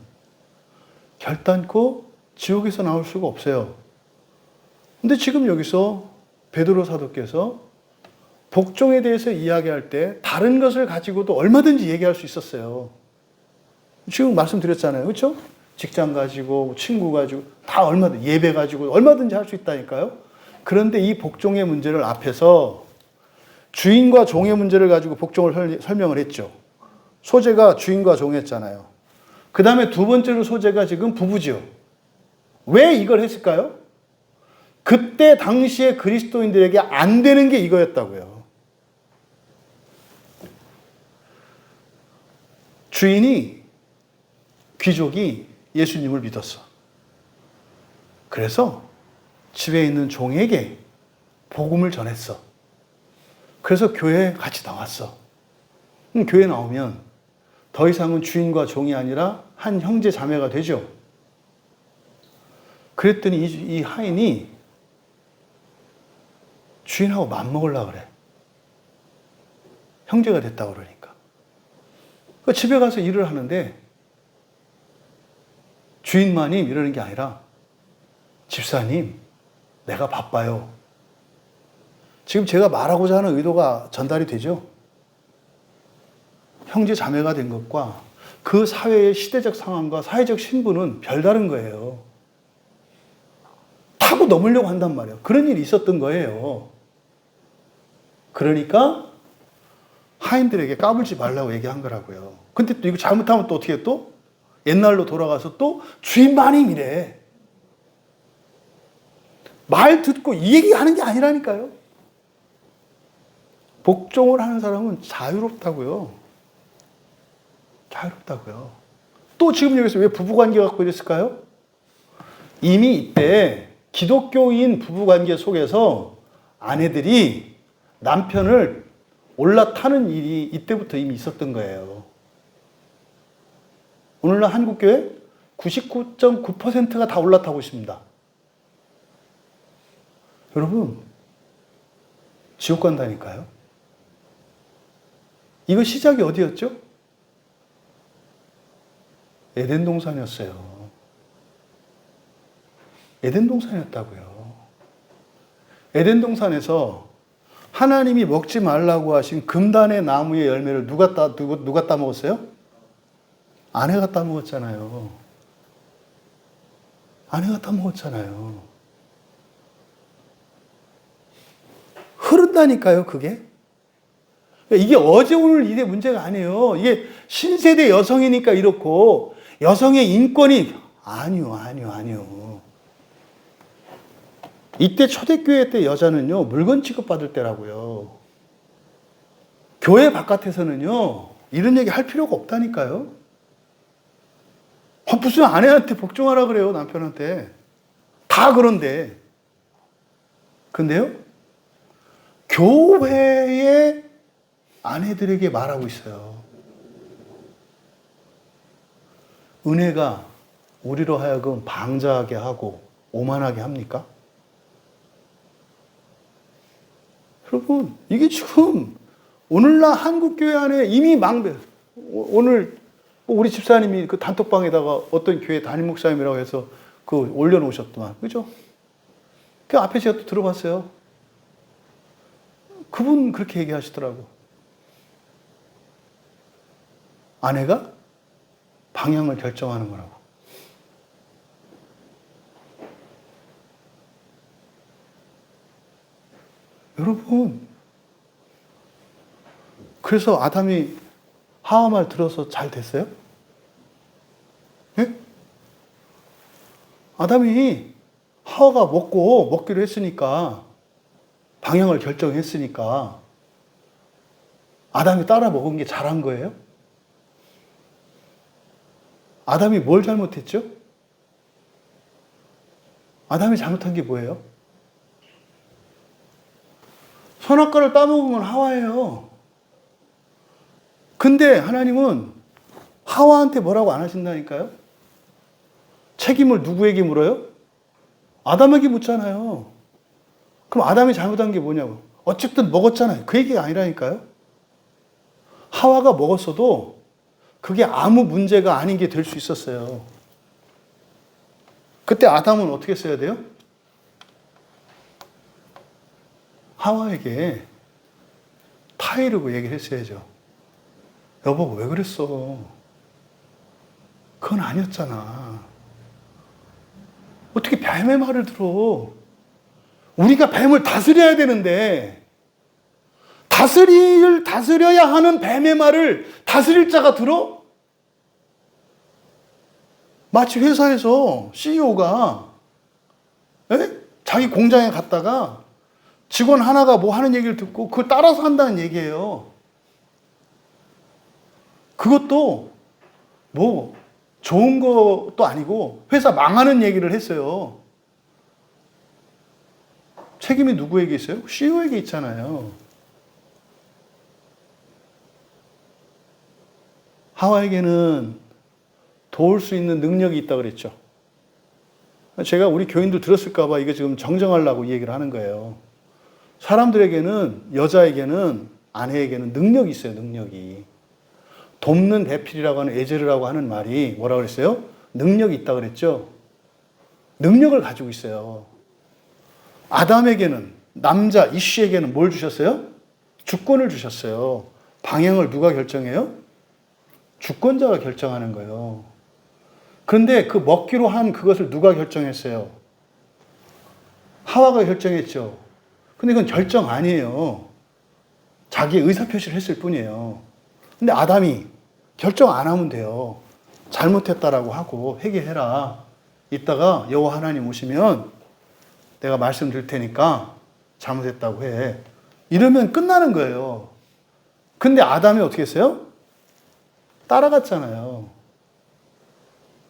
결단코 지옥에서 나올 수가 없어요. 근데 지금 여기서 베드로 사도께서 복종에 대해서 이야기할 때 다른 것을 가지고도 얼마든지 얘기할 수 있었어요. 지금 말씀드렸잖아요. 그렇죠? 직장 가지고, 친구 가지고, 다 얼마든지, 예배 가지고 얼마든지 할 수 있다니까요. 그런데 이 복종의 문제를 앞에서 주인과 종의 문제를 가지고 복종을 설명을 했죠. 소재가 주인과 종이었잖아요. 그 다음에 두 번째로 소재가 지금 부부지요. 왜 이걸 했을까요? 그때 당시에 그리스도인들에게 안 되는 게 이거였다고요. 주인이, 귀족이 예수님을 믿었어. 그래서 집에 있는 종에게 복음을 전했어. 그래서 교회에 같이 나왔어. 교회 나오면 더 이상은 주인과 종이 아니라 한 형제 자매가 되죠. 그랬더니 이 하인이 주인하고 맘먹으려고 그래. 형제가 됐다고 그러니까. 집에 가서 일을 하는데 주인만이 이러는 게 아니라 집사님, 내가 바빠요. 지금 제가 말하고자 하는 의도가 전달이 되죠? 형제 자매가 된 것과 그 사회의 시대적 상황과 사회적 신분은 별다른 거예요. 타고 넘으려고 한단 말이에요. 그런 일이 있었던 거예요. 그러니까 하인들에게 까불지 말라고 얘기한 거라고요. 근데 또 이거 잘못하면 또 어떻게 해? 또 옛날로 돌아가서 또 주인만이 이래. 말 듣고 이 얘기하는 게 아니라니까요. 복종을 하는 사람은 자유롭다고요. 자유롭다고요. 또 지금 여기서 왜 부부관계 갖고 이랬을까요? 이미 이때 기독교인 부부관계 속에서 아내들이 남편을 올라타는 일이 이때부터 이미 있었던 거예요. 오늘날 한국교회 99.9%가 다 올라타고 있습니다. 여러분, 지옥 간다니까요. 이거 시작이 어디였죠? 에덴 동산이었어요. 에덴 동산이었다고요. 에덴 동산에서 하나님이 먹지 말라고 하신 금단의 나무의 열매를 누가 따먹었어요? 아내가 따먹었잖아요. 아내가 따먹었잖아요. 흐른다니까요, 그게. 이게 어제 오늘 일의 문제가 아니에요. 이게 신세대 여성이니까 이렇고 여성의 인권이 아니요. 이때 초대교회 때 여자는요, 물건 취급받을 때라고요. 교회 바깥에서는요, 이런 얘기 할 필요가 없다니까요. 무슨 아내한테 복종하라 그래요, 남편한테. 다 그런데. 근데요, 교회의 아내들에게 말하고 있어요. 은혜가 우리로 하여금 방자하게 하고 오만하게 합니까? 여러분, 이게 지금 오늘날 한국교회 안에 이미 오늘 우리 집사님이 그 단톡방에다가 어떤 교회 담임 목사님이라고 해서 그 올려놓으셨더만. 그죠? 그 앞에 제가 또 들어봤어요. 그분 그렇게 얘기하시더라고. 아내가 방향을 결정하는 거라고. 여러분, 그래서 아담이 하와 말 들어서 잘 됐어요? 예? 아담이 하와가 먹기로 했으니까, 방향을 결정했으니까, 아담이 따라 먹은 게 잘한 거예요? 아담이 뭘 잘못했죠? 아담이 잘못한 게 뭐예요? 선악과를 따먹은 건 하와예요. 근데 하나님은 하와한테 뭐라고 안 하신다니까요? 책임을 누구에게 물어요? 아담에게 묻잖아요. 그럼 아담이 잘못한 게 뭐냐고. 어쨌든 먹었잖아요. 그 얘기가 아니라니까요. 하와가 먹었어도 그게 아무 문제가 아닌 게 될 수 있었어요. 그때 아담은 어떻게 써야 돼요? 하와에게 타이르고 얘기를 했어야죠. 여보, 왜 그랬어? 그건 아니었잖아. 어떻게 뱀의 말을 들어? 우리가 뱀을 다스려야 되는데, 다스려야 하는 뱀의 말을 다스릴 자가 들어? 마치 회사에서 CEO가 자기 공장에 갔다가 직원 하나가 뭐 하는 얘기를 듣고 그걸 따라서 한다는 얘기예요. 그것도 뭐 좋은 것도 아니고 회사 망하는 얘기를 했어요. 책임이 누구에게 있어요? CEO에게 있잖아요. 하와에게는 도울 수 있는 능력이 있다고 그랬죠. 제가 우리 교인들 들었을까 봐 이거 지금 정정하려고 이 얘기를 하는 거예요. 사람들에게는, 여자에게는, 아내에게는 능력이 있어요, 능력이. 돕는 배필이라고 하는 에제르라고 하는 말이 뭐라고 그랬어요? 능력이 있다고 그랬죠? 능력을 가지고 있어요. 아담에게는, 남자 이씨에게는 뭘 주셨어요? 주권을 주셨어요. 방향을 누가 결정해요? 주권자가 결정하는 거예요. 그런데 그 먹기로 한 그것을 누가 결정했어요? 하와가 결정했죠. 근데 이건 결정 아니에요. 자기의 의사표시를 했을 뿐이에요. 근데 아담이 결정 안 하면 돼요. 잘못했다라고 하고 회개해라. 이따가 여호와 하나님 오시면 내가 말씀드릴 테니까 잘못했다고 해. 이러면 끝나는 거예요. 근데 아담이 어떻게 했어요? 따라갔잖아요.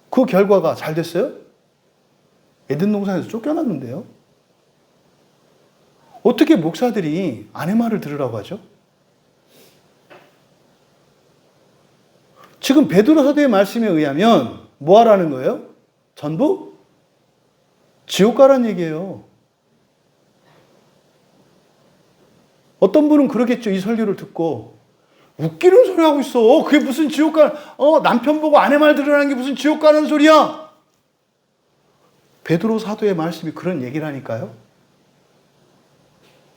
그 결과가 잘 됐어요? 에덴 동산에서 쫓겨났는데요. 어떻게 목사들이 아내 말을 들으라고 하죠? 지금 베드로서대의 말씀에 의하면 뭐 하라는 거예요? 전부 지옥 가라는 얘기예요. 어떤 분은 그러겠죠. 이 설교를 듣고 웃기는 소리 하고 있어. 그게 무슨 지옥 남편 보고 아내 말 들으라는 게 무슨 지옥 가는 소리야? 베드로 사도의 말씀이 그런 얘기라니까요.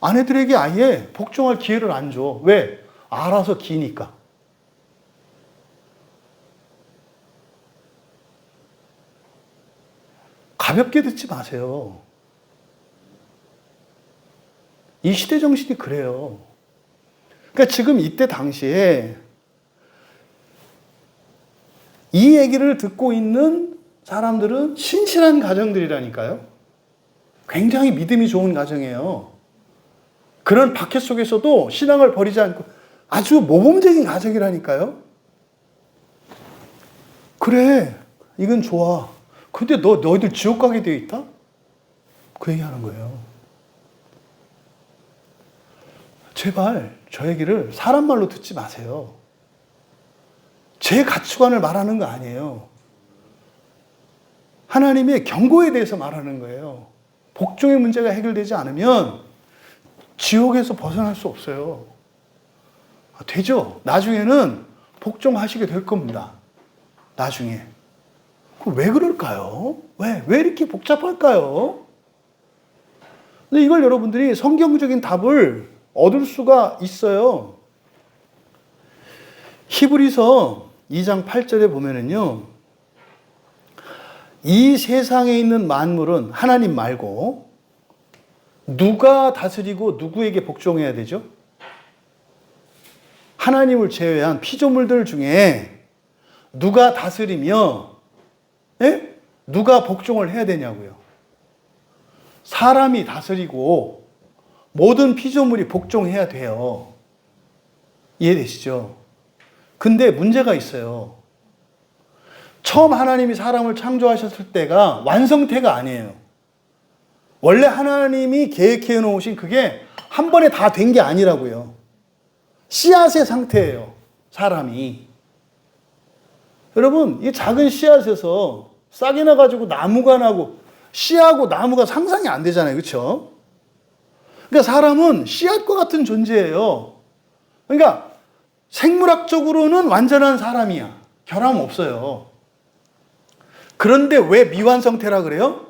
아내들에게 아예 복종할 기회를 안 줘. 왜? 알아서 기니까. 가볍게 듣지 마세요. 이 시대 정신이 그래요. 그러니까 지금 이때 당시에 이 얘기를 듣고 있는 사람들은 신실한 가정들이라니까요. 굉장히 믿음이 좋은 가정이에요. 그런 박해 속에서도 신앙을 버리지 않고 아주 모범적인 가정이라니까요. 그래, 이건 좋아. 근데 너희들 지옥 가게 되어 있다? 그 얘기하는 거예요. 제발 저 얘기를 사람 말로 듣지 마세요. 제 가치관을 말하는 거 아니에요. 하나님의 경고에 대해서 말하는 거예요. 복종의 문제가 해결되지 않으면 지옥에서 벗어날 수 없어요. 되죠. 나중에는 복종하시게 될 겁니다. 나중에. 왜 그럴까요? 왜 이렇게 복잡할까요? 근데 이걸 여러분들이 성경적인 답을 얻을 수가 있어요. 히브리서 2장 8절에 보면은요, 이 세상에 있는 만물은 하나님 말고 누가 다스리고 누구에게 복종해야 되죠? 하나님을 제외한 피조물들 중에 누가 다스리며 누가 복종을 해야 되냐고요. 사람이 다스리고 모든 피조물이 복종해야 돼요. 이해되시죠? 근데 문제가 있어요. 처음 하나님이 사람을 창조하셨을 때가 완성태가 아니에요. 원래 하나님이 계획해 놓으신 그게 한 번에 다 된 게 아니라고요. 씨앗의 상태예요, 사람이. 여러분, 이 작은 씨앗에서 싹이 나가지고 나무가 나고, 씨하고 나무가 상상이 안 되잖아요. 그렇죠? 그러니까 사람은 씨앗과 같은 존재예요. 그러니까 생물학적으로는 완전한 사람이야. 결함 없어요. 그런데 왜 미완성태라 그래요?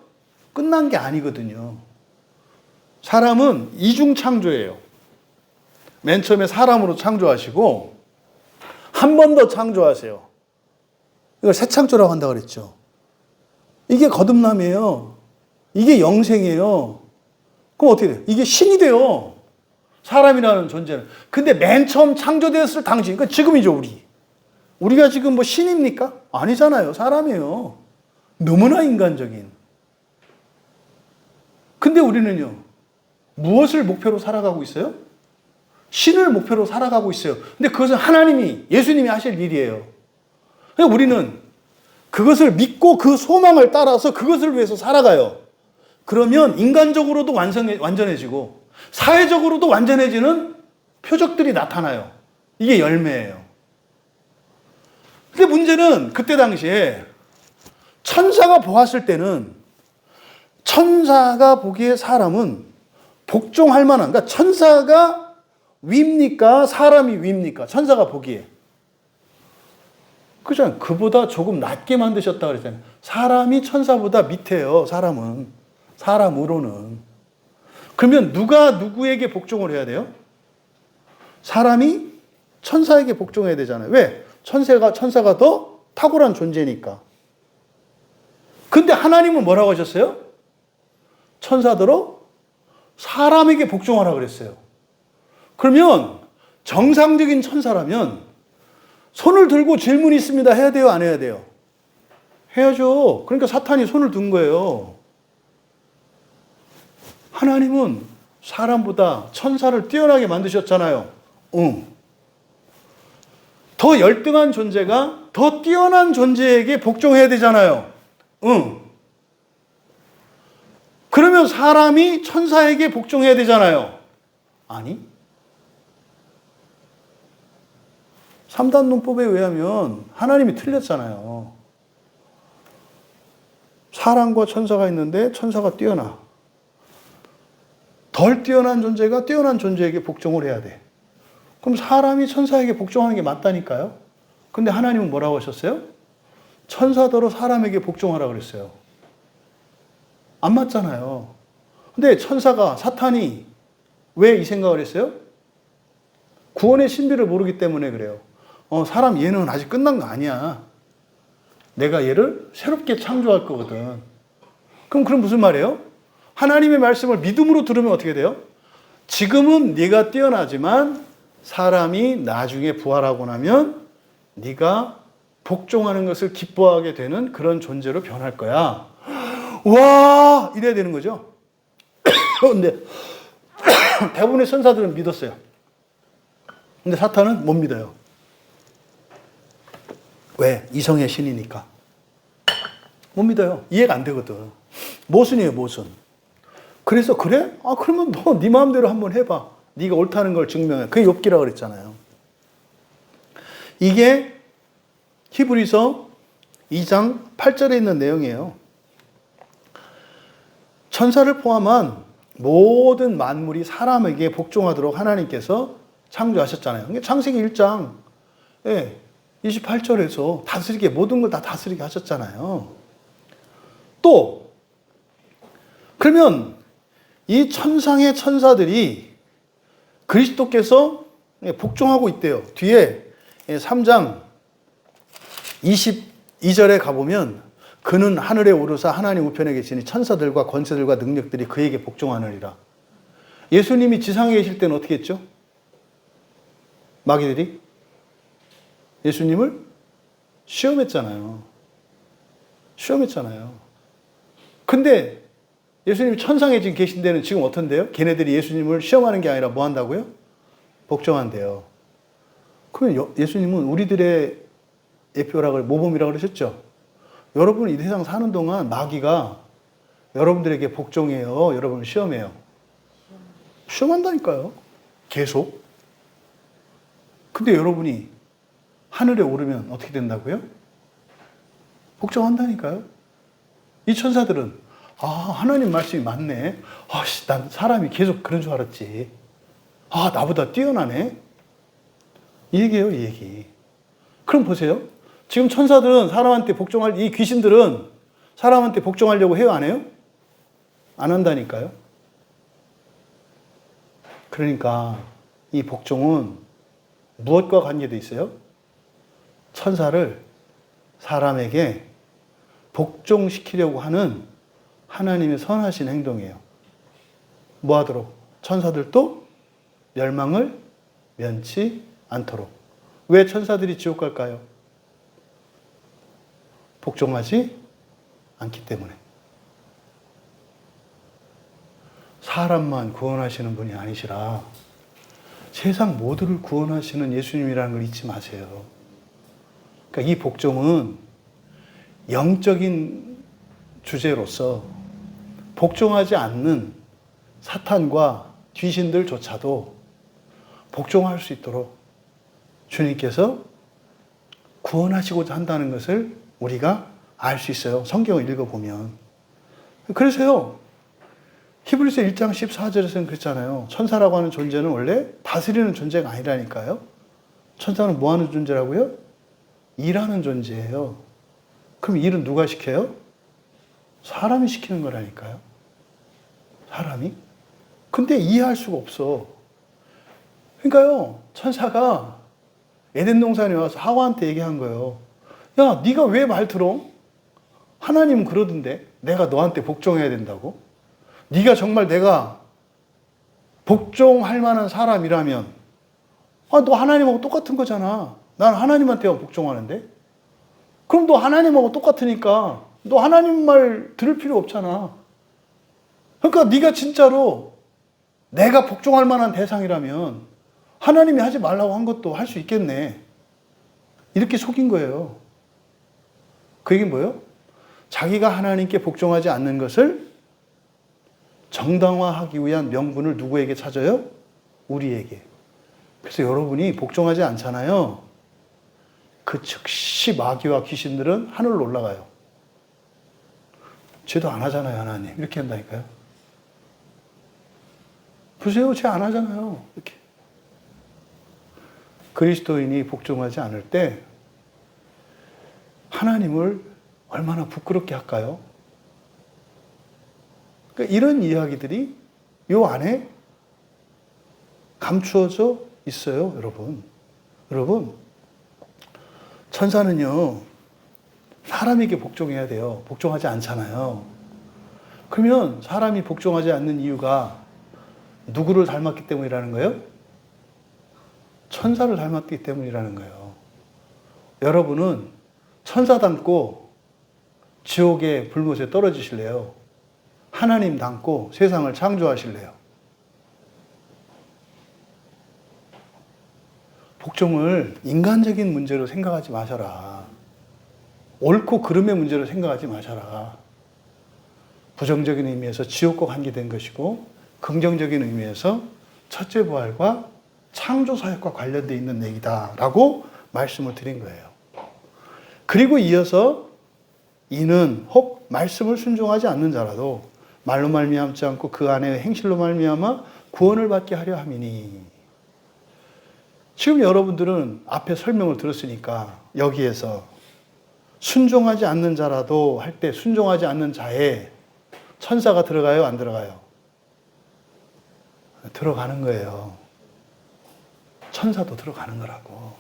끝난 게 아니거든요. 사람은 이중 창조예요. 맨 처음에 사람으로 창조하시고 한 번 더 창조하세요. 이걸 새 창조라고 한다고 그랬죠. 이게 거듭남이에요. 이게 영생이에요. 그럼 어떻게 돼요? 이게 신이 돼요. 사람이라는 존재는. 근데 맨 처음 창조되었을 당시, 그러니까 지금이죠, 우리. 우리가 지금 뭐 신입니까? 아니잖아요. 사람이에요. 너무나 인간적인. 근데 우리는요, 무엇을 목표로 살아가고 있어요? 신을 목표로 살아가고 있어요. 근데 그것은 하나님이, 예수님이 하실 일이에요. 그러니까 우리는 그것을 믿고 그 소망을 따라서 그것을 위해서 살아가요. 그러면 인간적으로도 완전해지고 사회적으로도 완전해지는 표적들이 나타나요. 이게 열매예요. 근데 문제는 그때 당시에 천사가 보았을 때는 천사가 보기에 사람은 복종할 만한, 그러니까 천사가 위입니까? 사람이 위입니까? 천사가 보기에. 그잖아요. 그보다 조금 낮게 만드셨다 그랬잖아요. 사람이 천사보다 밑에요. 사람으로는. 그러면 누가 누구에게 복종을 해야 돼요? 사람이 천사에게 복종해야 되잖아요. 왜? 천사가 더 탁월한 존재니까. 근데 하나님은 뭐라고 하셨어요? 천사더러 사람에게 복종하라 그랬어요. 그러면 정상적인 천사라면 손을 들고 질문이 있습니다. 해야 돼요? 안 해야 돼요? 해야죠. 그러니까 사탄이 손을 든 거예요. 하나님은 사람보다 천사를 뛰어나게 만드셨잖아요. 응. 더 열등한 존재가 더 뛰어난 존재에게 복종해야 되잖아요. 응. 그러면 사람이 천사에게 복종해야 되잖아요. 아니? 3단 논법에 의하면 하나님이 틀렸잖아요. 사람과 천사가 있는데 천사가 뛰어나. 덜 뛰어난 존재가 뛰어난 존재에게 복종을 해야 돼. 그럼 사람이 천사에게 복종하는 게 맞다니까요. 근데 하나님은 뭐라고 하셨어요? 천사더러 사람에게 복종하라 그랬어요. 안 맞잖아요. 근데 사탄이 왜 이 생각을 했어요? 구원의 신비를 모르기 때문에 그래요. 사람 얘는 아직 끝난 거 아니야. 내가 얘를 새롭게 창조할 거거든. 그럼 무슨 말이에요? 하나님의 말씀을 믿음으로 들으면 어떻게 돼요? 지금은 네가 뛰어나지만 사람이 나중에 부활하고 나면 네가 복종하는 것을 기뻐하게 되는 그런 존재로 변할 거야. 와! 이래야 되는 거죠. 근데 대부분의 선사들은 믿었어요. 근데 사탄은 못 믿어요. 왜? 이성의 신이니까. 못 믿어요. 이해가 안 되거든. 모순이에요, 모순. 그래서 그래? 그러면 너 네 마음대로 한번 해봐. 네가 옳다는 걸 증명해. 그게 욥기라고 그랬잖아요. 이게 히브리서 2장 8절에 있는 내용이에요. 천사를 포함한 모든 만물이 사람에게 복종하도록 하나님께서 창조하셨잖아요. 그러니까 창세기 1장 28절에서 다스리게 모든 걸 다 다스리게 하셨잖아요. 또 그러면 이 천상의 천사들이 그리스도께서 복종하고 있대요. 뒤에 3장 22절에 가보면 그는 하늘에 오르사 하나님 우편에 계시니 천사들과 권세들과 능력들이 그에게 복종하느니라. 예수님이 지상에 계실 때는 어떻게 했죠? 마귀들이 예수님을 시험했잖아요. 근데 예수님이 천상에 지금 계신 데는 지금 어떤데요? 걔네들이 예수님을 시험하는 게 아니라 뭐 한다고요? 복종한대요. 그러면 예수님은 우리들의 모범이라고 그러셨죠? 여러분 이 세상 사는 동안 마귀가 여러분들에게 복종해요? 여러분을 시험해요? 시험한다니까요. 계속. 근데 여러분이 하늘에 오르면 어떻게 된다고요? 복종한다니까요. 이 천사들은 하나님 말씀이 맞네. 난 사람이 계속 그런 줄 알았지. 나보다 뛰어나네. 이 얘기예요, 이 얘기. 그럼 보세요. 지금 천사들은 사람한테 이 귀신들은 사람한테 복종하려고 해요, 안 해요? 안 한다니까요. 그러니까 이 복종은 무엇과 관계되어 있어요? 천사를 사람에게 복종시키려고 하는 하나님의 선하신 행동이에요. 뭐 하도록? 천사들도 멸망을 면치 않도록. 왜 천사들이 지옥 갈까요? 복종하지 않기 때문에. 사람만 구원하시는 분이 아니시라 세상 모두를 구원하시는 예수님이라는 걸 잊지 마세요. 그러니까 이 복종은 영적인 주제로서 복종하지 않는 사탄과 귀신들조차도 복종할 수 있도록 주님께서 구원하시고자 한다는 것을 우리가 알 수 있어요. 성경을 읽어보면. 그래서요. 히브리서 1장 14절에서는 그랬잖아요. 천사라고 하는 존재는 원래 다스리는 존재가 아니라니까요. 천사는 뭐 하는 존재라고요? 일하는 존재예요. 그럼 일은 누가 시켜요? 사람이 시키는 거라니까요. 사람이. 근데 이해할 수가 없어. 그러니까요. 천사가 에덴 동산에 와서 하와한테 얘기한 거예요. 야, 네가 왜 말 들어? 하나님은 그러던데 내가 너한테 복종해야 된다고? 네가 정말 내가 복종할 만한 사람이라면 너 하나님하고 똑같은 거잖아. 난 하나님한테만 복종하는데. 그럼 너 하나님하고 똑같으니까 너 하나님 말 들을 필요 없잖아. 그러니까 네가 진짜로 내가 복종할 만한 대상이라면 하나님이 하지 말라고 한 것도 할 수 있겠네. 이렇게 속인 거예요. 그 얘기는 뭐예요? 자기가 하나님께 복종하지 않는 것을 정당화하기 위한 명분을 누구에게 찾아요? 우리에게. 그래서 여러분이 복종하지 않잖아요. 그 즉시 마귀와 귀신들은 하늘로 올라가요. 죄도 안 하잖아요, 하나님. 이렇게 한다니까요. 보세요, 죄 안 하잖아요. 이렇게. 그리스도인이 복종하지 않을 때 하나님을 얼마나 부끄럽게 할까요? 그러니까 이런 이야기들이 요 안에 감추어져 있어요, 여러분. 여러분, 천사는요, 사람에게 복종해야 돼요. 복종하지 않잖아요. 그러면 사람이 복종하지 않는 이유가 누구를 닮았기 때문이라는 거예요? 천사를 닮았기 때문이라는 거예요. 여러분은 천사 닮고 지옥의 불못에 떨어지실래요? 하나님 닮고 세상을 창조하실래요? 복종을 인간적인 문제로 생각하지 마셔라. 옳고 그름의 문제로 생각하지 마셔라. 부정적인 의미에서 지옥과 관계된 것이고 긍정적인 의미에서 첫째 부활과 창조 사역과 관련되어 있는 얘기다라고 말씀을 드린 거예요. 그리고 이어서 이는 혹 말씀을 순종하지 않는 자라도 말로 말미암지 않고 그 안에 행실로 말미암아 구원을 받게 하려 함이니. 지금 여러분들은 앞에 설명을 들었으니까 여기에서 순종하지 않는 자라도 할 때 순종하지 않는 자에 천사가 들어가요? 안 들어가요? 들어가는 거예요. 천사도 들어가는 거라고.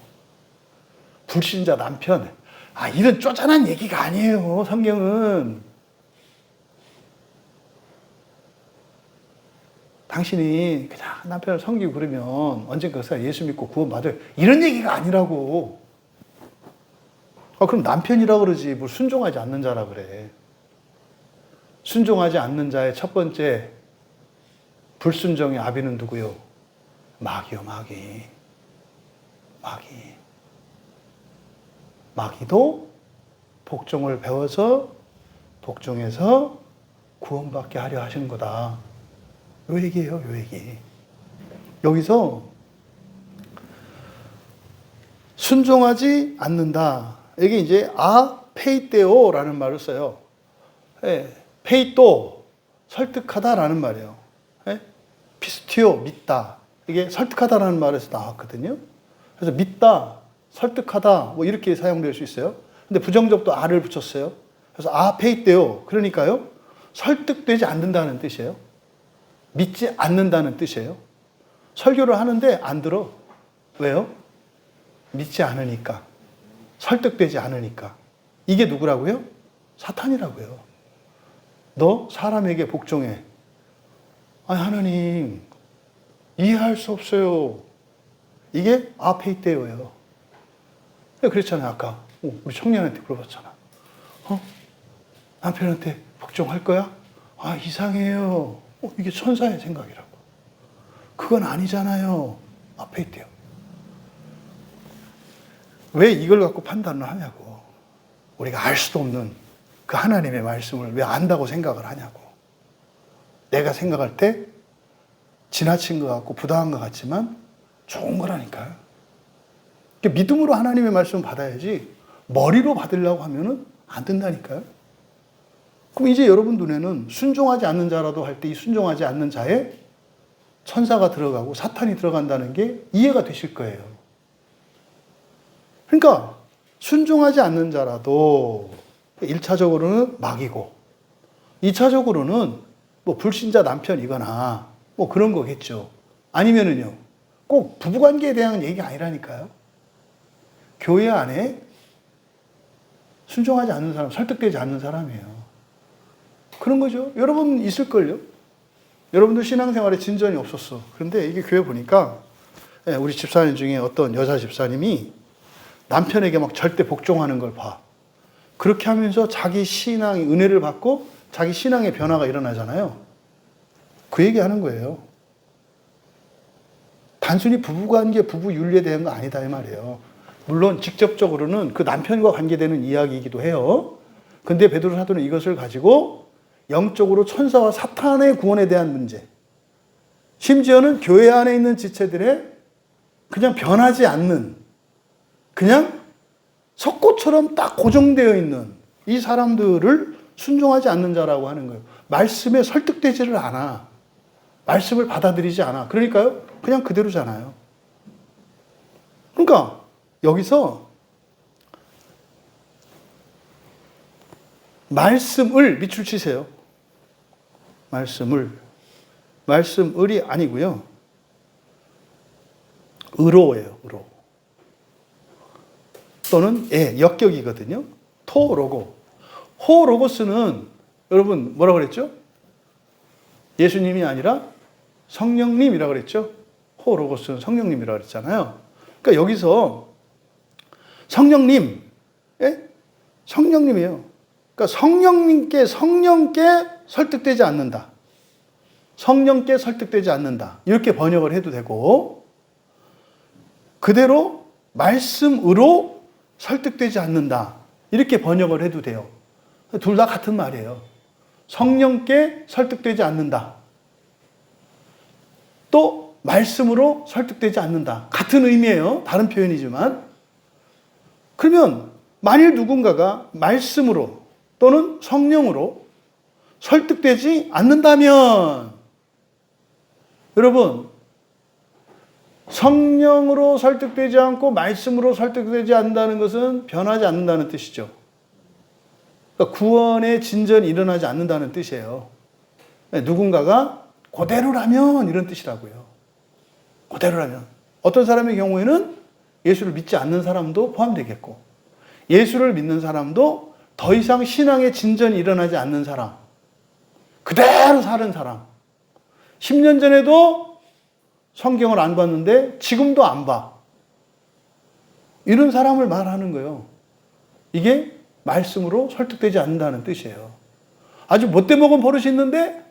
불신자 남편. 이런 쪼잔한 얘기가 아니에요. 성경은. 당신이 그냥 남편을 섬기고 그러면 언젠가 그 예수 믿고 구원받아요. 이런 얘기가 아니라고. 그럼 남편이라고 그러지. 뭘 순종하지 않는 자라 그래. 순종하지 않는 자의 첫 번째 불순종의 아비는 누구요? 마귀요, 마귀. 마귀. 마귀도 복종을 배워서 복종해서 구원받게 하려 하시는 거다. 요 얘기예요, 요 얘기. 여기서 순종하지 않는다. 이게 이제 페이테오라는 말을 써요. 페이토, 설득하다라는 말이에요. 피스티오, 믿다. 이게 설득하다라는 말에서 나왔거든요. 그래서 믿다, 설득하다, 뭐 이렇게 사용될 수 있어요. 근데 부정적도 아를 붙였어요. 그래서 페이테오. 그러니까요, 설득되지 않는다는 뜻이에요. 믿지 않는다는 뜻이에요. 설교를 하는데 안 들어. 왜요? 믿지 않으니까. 설득되지 않으니까. 이게 누구라고요? 사탄이라고요. 너 사람에게 복종해. 하나님, 이해할 수 없어요. 이게 페이테오예요. 그랬잖아요, 아까. 우리 청년한테 물어봤잖아. 남편한테 복종할 거야? 이상해요. 이게 천사의 생각이라고. 그건 아니잖아요. 페이테오. 왜 이걸 갖고 판단을 하냐고. 우리가 알 수도 없는 그 하나님의 말씀을 왜 안다고 생각을 하냐고. 내가 생각할 때 지나친 것 같고 부당한 것 같지만 좋은 거라니까요. 믿음으로 하나님의 말씀을 받아야지 머리로 받으려고 하면은 안 된다니까요. 그럼 이제 여러분 눈에는 순종하지 않는 자라도 할 때 이 순종하지 않는 자에 천사가 들어가고 사탄이 들어간다는 게 이해가 되실 거예요. 그러니까 순종하지 않는 자라도 1차적으로는 마귀고 2차적으로는 뭐 불신자 남편이거나 뭐 그런 거겠죠. 아니면은요, 꼭 부부관계에 대한 얘기가 아니라니까요. 교회 안에 순종하지 않는 사람, 설득되지 않는 사람이에요. 그런 거죠. 여러분 있을걸요? 여러분도 신앙생활에 진전이 없었어. 그런데 이게 교회 보니까 우리 집사님 중에 어떤 여자 집사님이 남편에게 막 절대 복종하는 걸 봐. 그렇게 하면서 자기 신앙의 은혜를 받고 자기 신앙의 변화가 일어나잖아요. 그 얘기 하는 거예요. 단순히 부부관계, 부부윤리에 대한 거 아니다 이 말이에요. 물론 직접적으로는 그 남편과 관계되는 이야기이기도 해요. 근데 베드로 사도는 이것을 가지고 영적으로 천사와 사탄의 구원에 대한 문제, 심지어는 교회 안에 있는 지체들의 그냥 변하지 않는, 그냥 석고처럼 딱 고정되어 있는 이 사람들을 순종하지 않는 자라고 하는 거예요. 말씀에 설득되지를 않아. 말씀을 받아들이지 않아. 그러니까요, 그냥 그대로잖아요. 그러니까 여기서 말씀을 밑줄 치세요. 말씀을이 아니고요. 의로예요, 의로. 또는 역격이거든요. 토로고. 호로고스는 여러분 뭐라고 그랬죠? 예수님이 아니라 성령님이라고 그랬죠? 호로고스는 성령님이라고 그랬잖아요. 그러니까 여기서 성령님, 성령님이에요. 그러니까 성령께 설득되지 않는다. 성령께 설득되지 않는다. 이렇게 번역을 해도 되고, 그대로 말씀으로 설득되지 않는다. 이렇게 번역을 해도 돼요. 둘 다 같은 말이에요. 성령께 설득되지 않는다. 또 말씀으로 설득되지 않는다. 같은 의미예요. 다른 표현이지만. 그러면 만일 누군가가 말씀으로 또는 성령으로 설득되지 않는다면, 여러분, 성령으로 설득되지 않고 말씀으로 설득되지 않는다는 것은 변하지 않는다는 뜻이죠. 그러니까 구원의 진전이 일어나지 않는다는 뜻이에요. 누군가가 그대로라면 이런 뜻이라고요. 그대로라면. 어떤 사람의 경우에는 예수를 믿지 않는 사람도 포함되겠고, 예수를 믿는 사람도 더 이상 신앙의 진전이 일어나지 않는 사람, 그대로 사는 사람, 10년 전에도 성경을 안 봤는데 지금도 안 봐. 이런 사람을 말하는 거예요. 이게 말씀으로 설득되지 않는다는 뜻이에요. 아주 못돼 먹은 버릇이 있는데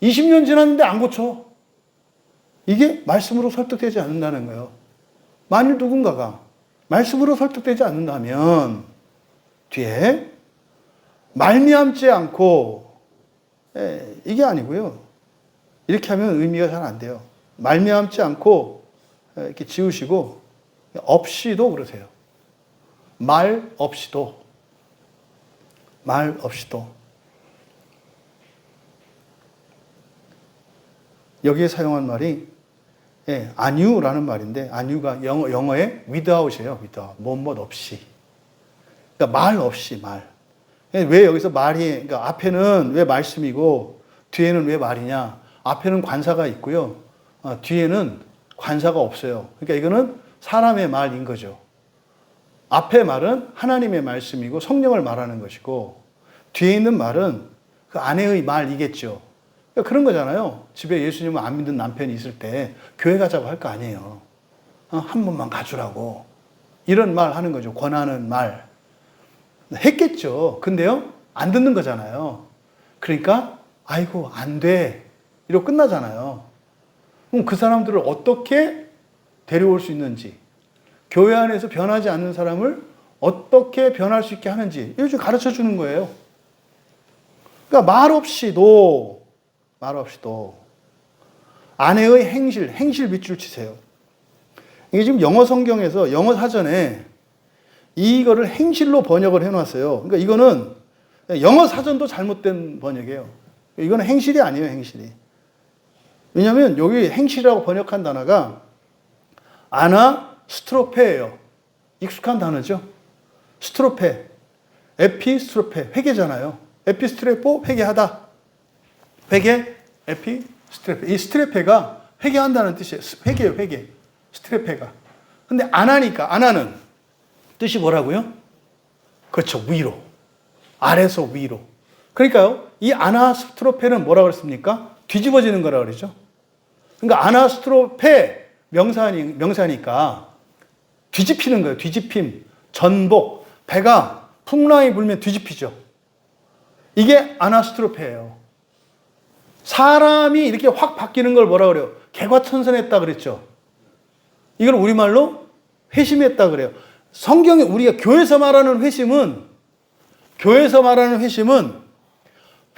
20년 지났는데 안 고쳐. 이게 말씀으로 설득되지 않는다는 거예요. 만일 누군가가 말씀으로 설득되지 않는다면 뒤에 말미암지 않고, 이게 아니고요. 이렇게 하면 의미가 잘 안 돼요. 말미암지 않고 이렇게 지우시고 없이도 그러세요. 말 없이도. 말 없이도. 여기에 사용한 말이 아뉴라는 말인데, 아뉴가 영어의 without이에요. without. 뭐뭐 없이. 그러니까 말 없이, 말. 왜 여기서 말이, 그러니까 앞에는 왜 말씀이고 뒤에는 왜 말이냐? 앞에는 관사가 있고요. 뒤에는 관사가 없어요. 그러니까 이거는 사람의 말인 거죠. 앞에 말은 하나님의 말씀이고 성령을 말하는 것이고, 뒤에 있는 말은 그 아내의 말이겠죠. 그러니까 그런 거잖아요. 집에 예수님을 안 믿는 남편이 있을 때 교회 가자고 할 거 아니에요. 한 번만 가주라고. 이런 말 하는 거죠. 권하는 말. 했겠죠. 근데요, 안 듣는 거잖아요. 그러니까, 아이고, 안 돼. 이러고 끝나잖아요. 그럼 그 사람들을 어떻게 데려올 수 있는지, 교회 안에서 변하지 않는 사람을 어떻게 변할 수 있게 하는지, 이걸 좀 가르쳐 주는 거예요. 그러니까 말 없이도 아내의 행실 밑줄 치세요. 이게 지금 영어 성경에서, 영어 사전에 이거를 행실로 번역을 해놨어요. 그러니까 이거는 영어 사전도 잘못된 번역이에요. 이거는 행실이 아니에요, 행실이. 왜냐하면 여기 행실이라고 번역한 단어가 아나스트로페예요. 익숙한 단어죠. 스트로페, 에피스트로페, 회개잖아요. 에피스트레포, 회개하다. 회개, 에피스트레페. 이 스트레페가 회개한다는 뜻이에요. 회개예요, 회개. 스트레페가. 근데 아나니까, 아나는 뜻이 뭐라고요? 그렇죠, 위로. 아래서 위로. 그러니까요, 이 아나스트로페는 뭐라고 그랬습니까? 뒤집어지는 거라고 그러죠. 그러니까 아나스트로페 명사니까 뒤집히는 거예요. 뒤집힘, 전복, 배가 풍랑이 불면 뒤집히죠. 이게 아나스트로페예요. 사람이 이렇게 확 바뀌는 걸 뭐라 그래요? 개과천선했다 그랬죠. 이걸 우리말로 회심했다 그래요. 성경에 우리가 교회에서 말하는 회심은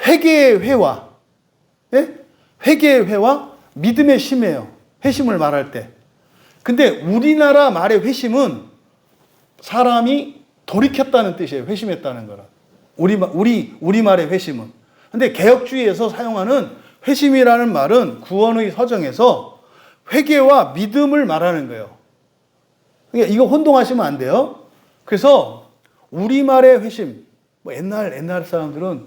회개의 회와, 회개의 회와 믿음의 심이에요. 회심을 말할 때. 근데 우리나라 말의 회심은 사람이 돌이켰다는 뜻이에요. 회심했다는 거는. 우리말의 회심은. 근데 개혁주의에서 사용하는 회심이라는 말은 구원의 서정에서 회개와 믿음을 말하는 거예요. 그러니까 이거 혼동하시면 안 돼요. 그래서 우리말의 회심, 옛날 사람들은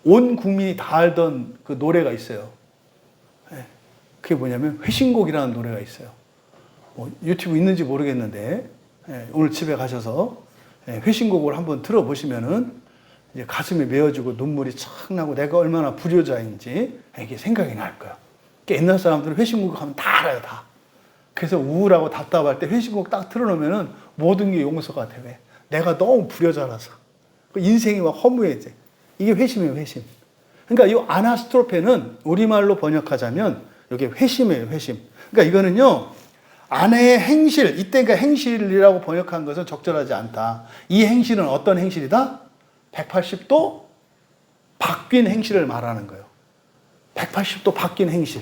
온 국민이 다 알던 그 노래가 있어요. 그게 뭐냐면 회심곡이라는 노래가 있어요. 유튜브 있는지 모르겠는데 오늘 집에 가셔서 회심곡을 한번 들어보시면은 이제 가슴이 메어지고 눈물이 착 나고 내가 얼마나 불효자인지 이게 생각이 날 거야. 그러니까 옛날 사람들은 회심곡 하면 다 알아요, 다. 그래서 우울하고 답답할 때 회심곡 딱 틀어놓으면은 모든 게 용서가 돼. 왜? 내가 너무 불효자라서. 인생이 막 허무해져. 이게 회심이에요, 회심. 그러니까 이 아나스트로페는 우리말로 번역하자면 이게 회심이에요, 회심. 그러니까 이거는요, 아내의 행실, 이때 그러니까 행실이라고 번역한 것은 적절하지 않다. 이 행실은 어떤 행실이다? 180도 바뀐 행실을 말하는 거예요. 180도 바뀐 행실.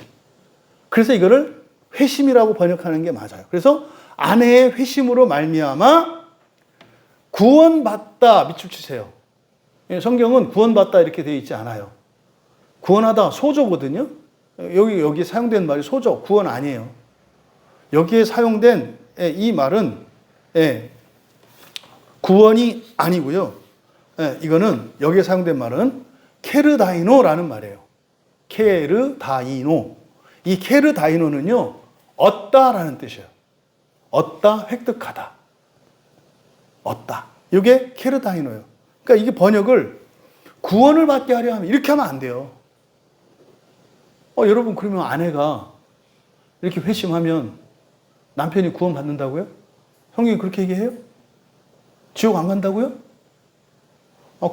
그래서 이거를 회심이라고 번역하는 게 맞아요. 그래서 아내의 회심으로 말미암아 구원받다 밑줄 치세요. 성경은 구원받다 이렇게 되어 있지 않아요. 구원하다 소조거든요. 여기 사용된 말이 소조, 구원 아니에요. 여기에 사용된 이 말은 구원이 아니고요. 이거는 여기에 사용된 말은 케르다이노라는 말이에요. 케르다이노. 이 케르다이노는요, 얻다라는 뜻이에요. 얻다, 획득하다. 얻다. 이게 케르다이노예요. 그러니까 이게 번역을 구원을 받게 하려 하면 이렇게 하면 안 돼요. 여러분, 그러면 아내가 이렇게 회심하면 남편이 구원 받는다고요? 성경이 그렇게 얘기해요? 지옥 안 간다고요?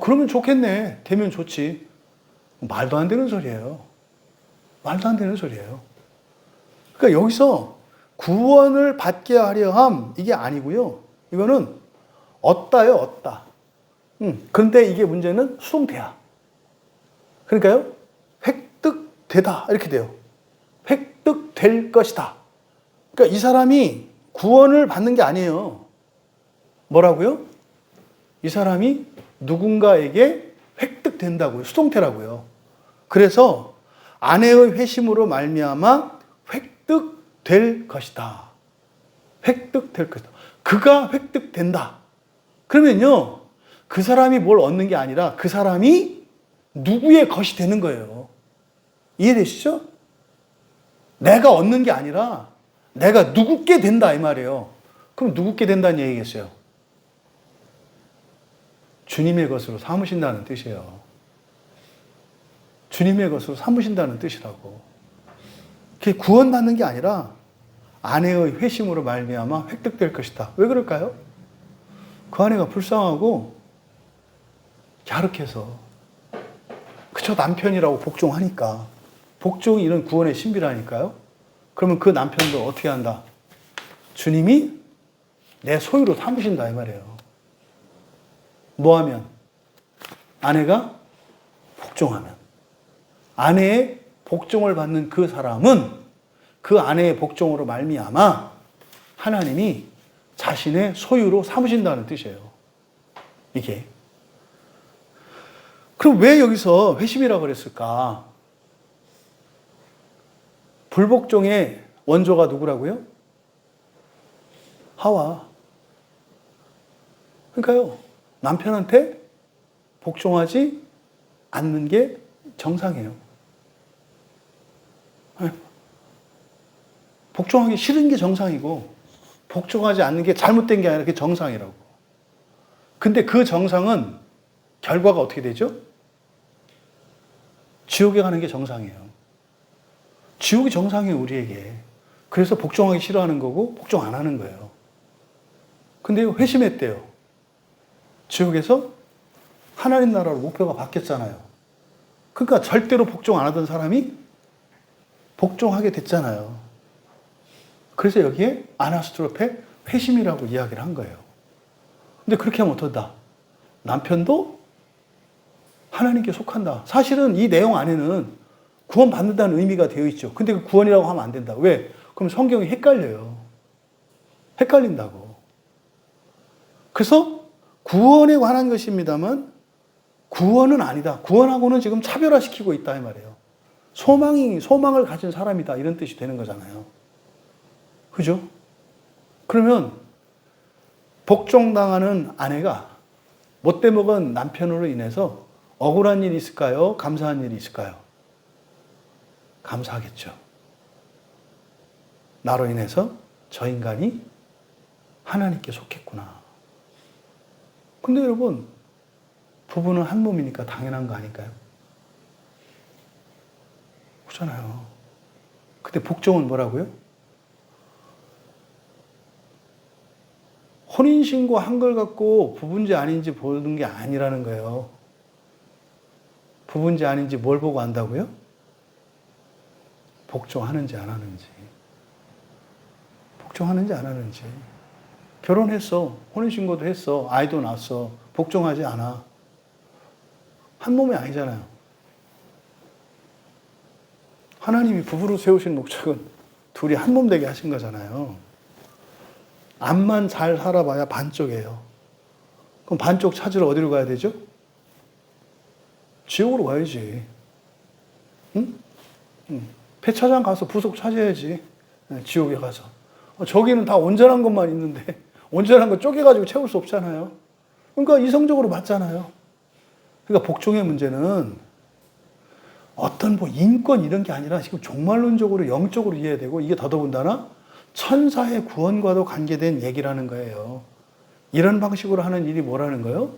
그러면 좋겠네. 되면 좋지. 말도 안 되는 소리예요. 말도 안 되는 소리예요. 그러니까 여기서 구원을 받게 하려 함, 이게 아니고요. 이거는 얻다요, 얻다. 그런데 이게 문제는 수동태야. 그러니까요, 획득되다. 이렇게 돼요. 획득될 것이다. 그러니까 이 사람이 구원을 받는 게 아니에요. 뭐라고요? 이 사람이 누군가에게 획득된다고요. 수동태라고요. 그래서 아내의 회심으로 말미암아 획득될 것이다. 획득될 것이다. 그가 획득된다. 그러면요, 그 사람이 뭘 얻는 게 아니라 그 사람이 누구의 것이 되는 거예요. 이해되시죠? 내가 얻는 게 아니라 내가 누구께 된다 이 말이에요. 그럼 누구께 된다는 얘기겠어요? 주님의 것으로 삼으신다는 뜻이에요. 주님의 것으로 삼으신다는 뜻이라고. 그게 구원받는 게 아니라 아내의 회심으로 말미암아 획득될 것이다. 왜 그럴까요? 그 아내가 불쌍하고 갸륵해서 그저 남편이라고 복종하니까. 복종이 이런 구원의 신비라니까요. 그러면 그 남편도 어떻게 한다? 주님이 내 소유로 삼으신다 이 말이에요. 뭐 하면? 아내가 복종하면. 아내의 복종을 받는 그 사람은 그 아내의 복종으로 말미암아 하나님이 자신의 소유로 삼으신다는 뜻이에요. 이게. 그럼 왜 여기서 회심이라고 그랬을까? 불복종의 원조가 누구라고요? 하와. 그러니까요, 남편한테 복종하지 않는 게 정상이에요. 복종하기 싫은 게 정상이고 복종하지 않는 게 잘못된 게 아니라 그게 정상이라고. 근데 그 정상은 결과가 어떻게 되죠? 지옥에 가는 게 정상이에요. 지옥이 정상이에요, 우리에게. 그래서 복종하기 싫어하는 거고 복종 안 하는 거예요. 근데 회심했대요. 지옥에서 하나님 나라로 목표가 바뀌었잖아요. 그러니까 절대로 복종 안 하던 사람이 복종하게 됐잖아요. 그래서 여기에 아나스트로페 회심이라고 이야기를 한 거예요. 근데 그렇게 하면 어떡하다? 남편도 하나님께 속한다. 사실은 이 내용 안에는 구원받는다는 의미가 되어 있죠. 근데 그 구원이라고 하면 안 된다. 왜? 그럼 성경이 헷갈려요. 헷갈린다고. 그래서 구원에 관한 것입니다만 구원은 아니다. 구원하고는 지금 차별화시키고 있다 이 말이에요. 소망을 가진 사람이다 이런 뜻이 되는 거잖아요. 그죠? 그러면 복종당하는 아내가 못돼 먹은 남편으로 인해서 억울한 일이 있을까요? 감사한 일이 있을까요? 감사하겠죠. 나로 인해서 저 인간이 하나님께 속했구나. 근데 여러분, 부부는 한 몸이니까 당연한 거 아닐까요? 그렇잖아요. 근데 복종은 뭐라고요? 혼인신고 한 걸 갖고 부부인지 아닌지 보는 게 아니라는 거예요. 부부인지 아닌지 뭘 보고 안다고요? 복종하는지 안 하는지. 복종하는지 안 하는지. 결혼했어. 혼인신고도 했어. 아이도 낳았어. 복종하지 않아. 한 몸이 아니잖아요. 하나님이 부부로 세우신 목적은 둘이 한 몸 되게 하신 거잖아요. 앞만 잘 살아봐야 반쪽이에요. 그럼 반쪽 찾으러 어디로 가야 되죠? 지옥으로 가야지. 응? 폐차장 가서 부속 찾아야지. 지옥에 가서. 저기는 다 온전한 것만 있는데 온전한 거 쪼개가지고 채울 수 없잖아요. 그러니까 이성적으로 맞잖아요. 그러니까 복종의 문제는 어떤 뭐 인권 이런 게 아니라 지금 종말론적으로 영적으로 이해해야 되고, 이게 더더군다나 천사의 구원과도 관계된 얘기라는 거예요. 이런 방식으로 하는 일이 뭐라는 거예요?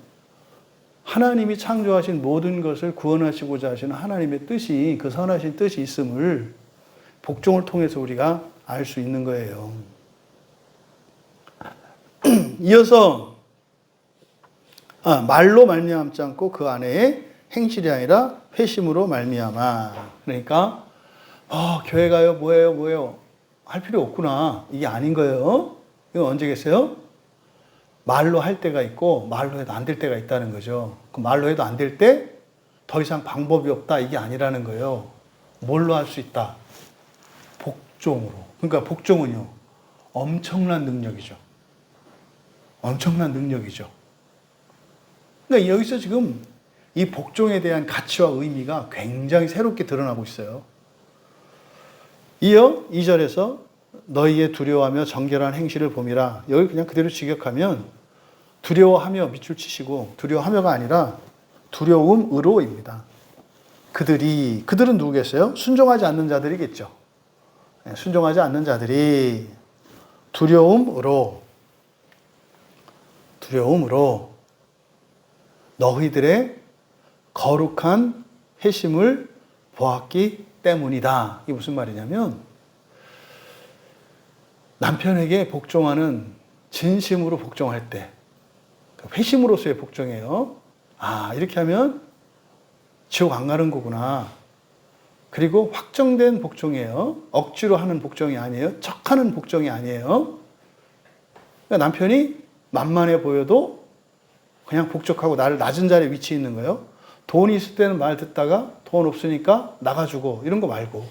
하나님이 창조하신 모든 것을 구원하시고자 하시는 하나님의 뜻이, 그 선하신 뜻이 있음을 복종을 통해서 우리가 알 수 있는 거예요. 이어서 말로 말미암지 않고 그 안에 행실이 아니라 회심으로 말미암아. 그러니까 교회 가요, 뭐예요 할 필요 없구나, 이게 아닌 거예요. 이건 언제겠어요? 말로 할 때가 있고 말로 해도 안 될 때가 있다는 거죠. 그 말로 해도 안 될 때 더 이상 방법이 없다, 이게 아니라는 거예요. 뭘로 할 수 있다? 복종으로. 그러니까 복종은요, 엄청난 능력이죠. 엄청난 능력이죠. 그러니까 여기서 지금 이 복종에 대한 가치와 의미가 굉장히 새롭게 드러나고 있어요. 이어 2절에서 너희의 두려워하며 정결한 행실을 봄이라. 여기 그냥 그대로 직역하면 두려워하며 밑줄 치시고, 두려워하며가 아니라 두려움으로입니다. 그들은 누구겠어요? 순종하지 않는 자들이겠죠. 순종하지 않는 자들이 두려움으로 너희들의 거룩한 회심을 보았기 때문이다. 이게 무슨 말이냐면, 남편에게 복종하는, 진심으로 복종할 때, 회심으로서의 복종이에요. 이렇게 하면 지옥 안 가는 거구나. 그리고 확정된 복종이에요. 억지로 하는 복종이 아니에요. 척하는 복종이 아니에요. 그러니까 남편이 만만해 보여도 그냥 복종하고 나를 낮은 자리에 위치해 있는 거예요. 돈이 있을 때는 말 듣다가 돈 없으니까 나가주고, 이런 거 말고,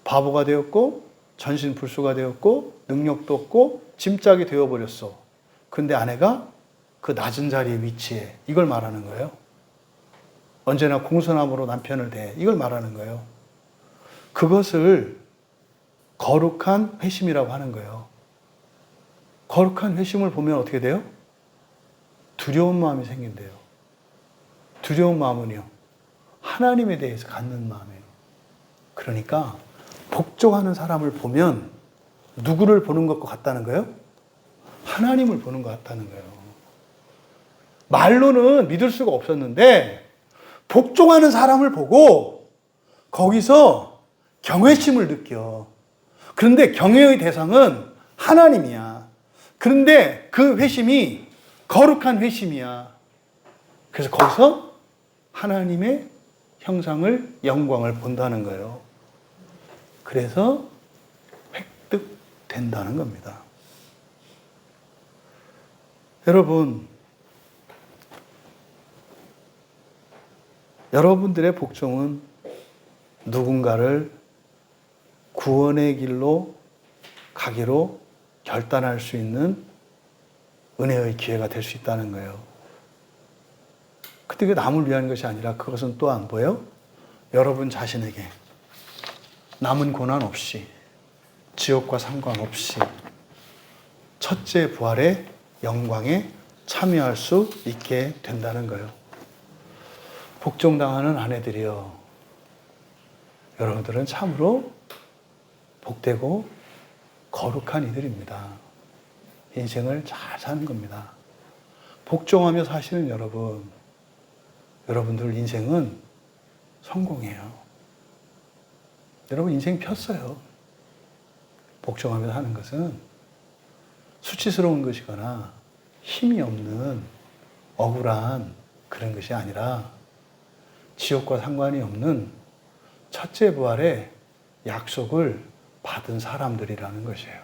바보가 되었고 전신불수가 되었고 능력도 없고 짐짝이 되어버렸어. 근데 아내가 그 낮은 자리에 위치해. 이걸 말하는 거예요. 언제나 공손함으로 남편을 대해. 이걸 말하는 거예요. 그것을 거룩한 회심이라고 하는 거예요. 거룩한 회심을 보면 어떻게 돼요? 두려운 마음이 생긴대요. 두려운 마음은요, 하나님에 대해서 갖는 마음이에요. 그러니까 복종하는 사람을 보면 누구를 보는 것 같다는 거예요? 하나님을 보는 것 같다는 거예요. 말로는 믿을 수가 없었는데 복종하는 사람을 보고 거기서 경외심을 느껴. 그런데 경외의 대상은 하나님이야. 그런데 그 회심이 거룩한 회심이야. 그래서 거기서 하나님의 형상을, 영광을 본다는 거예요. 그래서 획득된다는 겁니다. 여러분, 여러분들의 복종은 누군가를 구원의 길로 가기로 결단할 수 있는 은혜의 기회가 될 수 있다는 거예요. 근데 그게 남을 위한 것이 아니라 그것은 또한 뭐예요? 여러분 자신에게 남은 고난 없이, 지옥과 상관없이 첫째 부활의 영광에 참여할 수 있게 된다는 거예요. 복종당하는 아내들이요, 여러분들은 참으로 복되고 거룩한 이들입니다. 인생을 잘 사는 겁니다. 복종하며 사시는 여러분들 인생은 성공이에요. 여러분 인생 폈어요. 복종하며 사는 것은 수치스러운 것이거나 힘이 없는 억울한 그런 것이 아니라 지옥과 상관이 없는 첫째 부활의 약속을 받은 사람들이라는 것이에요.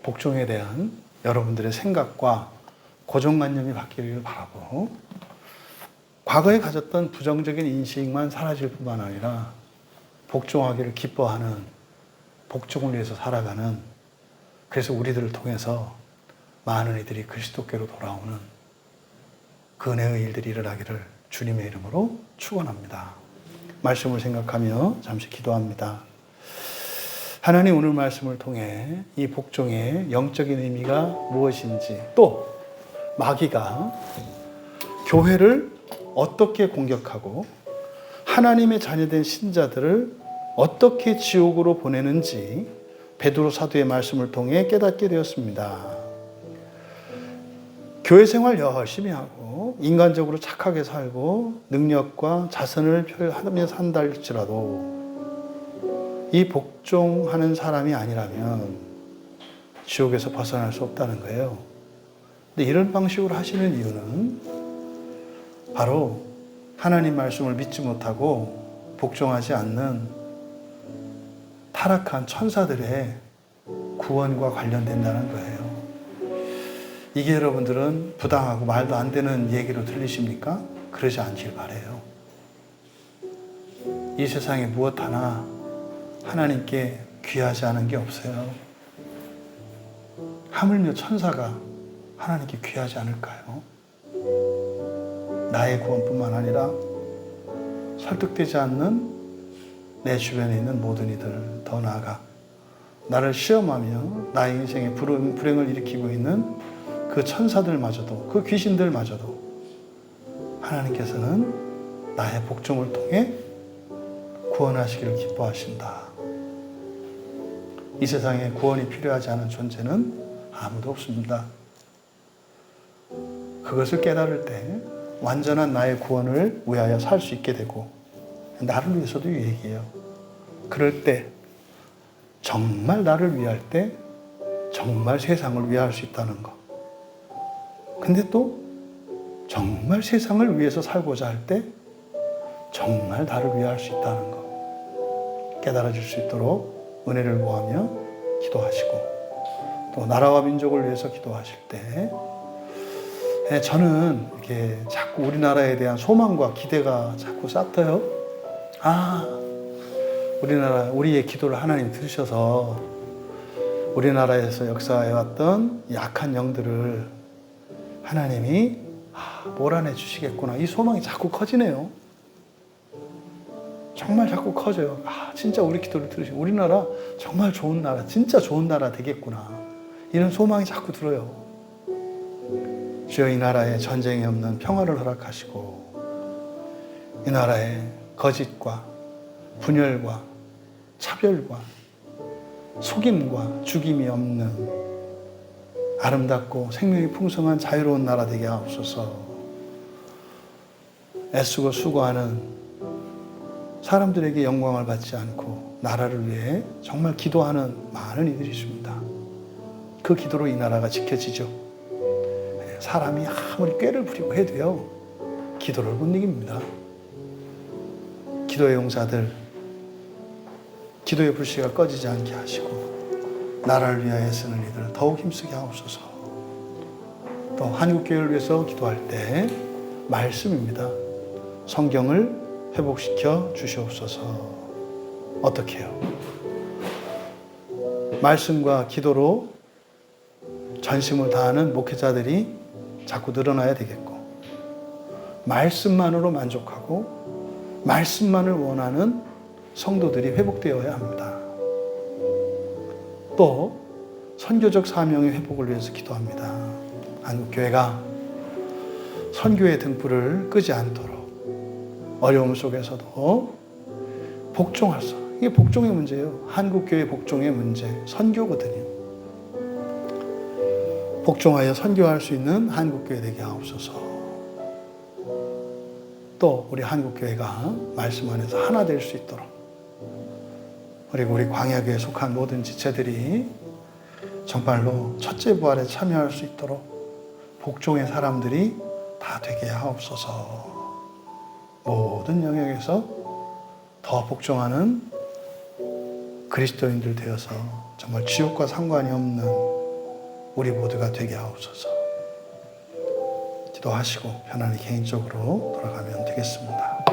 복종에 대한 여러분들의 생각과 고정관념이 바뀌기를 바라고, 과거에 가졌던 부정적인 인식만 사라질 뿐만 아니라 복종하기를 기뻐하는, 복종을 위해서 살아가는, 그래서 우리들을 통해서 많은 이들이 그리스도께로 돌아오는 그 은혜의 일들이 일어나기를 주님의 이름으로 축원합니다. 말씀을 생각하며 잠시 기도합니다. 하나님 오늘 말씀을 통해 이 복종의 영적인 의미가 무엇인지, 또 마귀가 교회를 어떻게 공격하고 하나님의 자녀된 신자들을 어떻게 지옥으로 보내는지 베드로 사도의 말씀을 통해 깨닫게 되었습니다. 교회 생활 열심히 하고 인간적으로 착하게 살고 능력과 자선을 표현하며 산다 할지라도 이 복종하는 사람이 아니라면 지옥에서 벗어날 수 없다는 거예요. 근데 이런 방식으로 하시는 이유는 바로 하나님 말씀을 믿지 못하고 복종하지 않는 타락한 천사들의 구원과 관련된다는 거예요. 이게 여러분들은 부당하고 말도 안 되는 얘기로 들리십니까? 그러지 않길 바라요. 이 세상에 무엇 하나 하나님께 귀하지 않은 게 없어요. 하물며 천사가 하나님께 귀하지 않을까요? 나의 구원뿐만 아니라 설득되지 않는 내 주변에 있는 모든 이들, 더 나아가 나를 시험하며 나의 인생에 불행을 일으키고 있는 그 천사들마저도, 그 귀신들마저도 하나님께서는 나의 복종을 통해 구원하시기를 기뻐하신다. 이 세상에 구원이 필요하지 않은 존재는 아무도 없습니다. 그것을 깨달을 때 완전한 나의 구원을 위하여 살 수 있게 되고, 나를 위해서도 이 얘기예요. 그럴 때 정말 나를 위할 때 정말 세상을 위할 수 있다는 것. 근데 또 정말 세상을 위해서 살고자 할 때 정말 나를 위할 수 있다는 것. 깨달아질 수 있도록 은혜를 구하며 기도하시고, 또 나라와 민족을 위해서 기도하실 때 저는 이렇게 자꾸 우리나라에 대한 소망과 기대가 자꾸 쌓여요. 우리나라, 우리의 기도를 하나님 들으셔서 우리나라에서 역사해왔던 약한 영들을 하나님이 몰아내 주시겠구나. 이 소망이 자꾸 커지네요. 정말 자꾸 커져요. 진짜 우리 기도를 들으시고 우리나라 정말 좋은 나라, 진짜 좋은 나라 되겠구나. 이런 소망이 자꾸 들어요. 주여, 이 나라에 전쟁이 없는 평화를 허락하시고 이 나라에 거짓과 분열과 차별과 속임과 죽임이 없는 아름답고 생명이 풍성한 자유로운 나라 되게 하옵소서. 애쓰고 수고하는 사람들에게 영광을 받지 않고 나라를 위해 정말 기도하는 많은 이들이 있습니다. 그 기도로 이 나라가 지켜지죠. 사람이 아무리 꾀를 부리고 해도요, 기도를 못 이깁니다. 기도의 용사들, 기도의 불씨가 꺼지지 않게 하시고 나라를 위하여 쓰는 이들을 더욱 힘쓰게 하옵소서. 또 한국교회를 위해서 기도할 때 말씀입니다. 성경을 회복시켜 주시옵소서. 어떻게 해요? 말씀과 기도로 전심을 다하는 목회자들이 자꾸 늘어나야 되겠고, 말씀만으로 만족하고 말씀만을 원하는 성도들이 회복되어야 합니다. 또 선교적 사명의 회복을 위해서 기도합니다. 한국교회가 선교의 등불을 끄지 않도록 어려움 속에서도 복종할 수, 이게 복종의 문제예요. 한국교회 복종의 문제, 선교거든요. 복종하여 선교할 수 있는 한국교회 되게 하옵소서. 또 우리 한국교회가 말씀 안에서 하나 될 수 있도록, 그리고 우리 광야교회에 속한 모든 지체들이 정말로 첫째 부활에 참여할 수 있도록 복종의 사람들이 다 되게 하옵소서. 모든 영역에서 더 복종하는 그리스도인들 되어서 정말 지옥과 상관이 없는 우리 모두가 되게 하옵소서. 기도하시고 편안히 개인적으로 돌아가면 되겠습니다.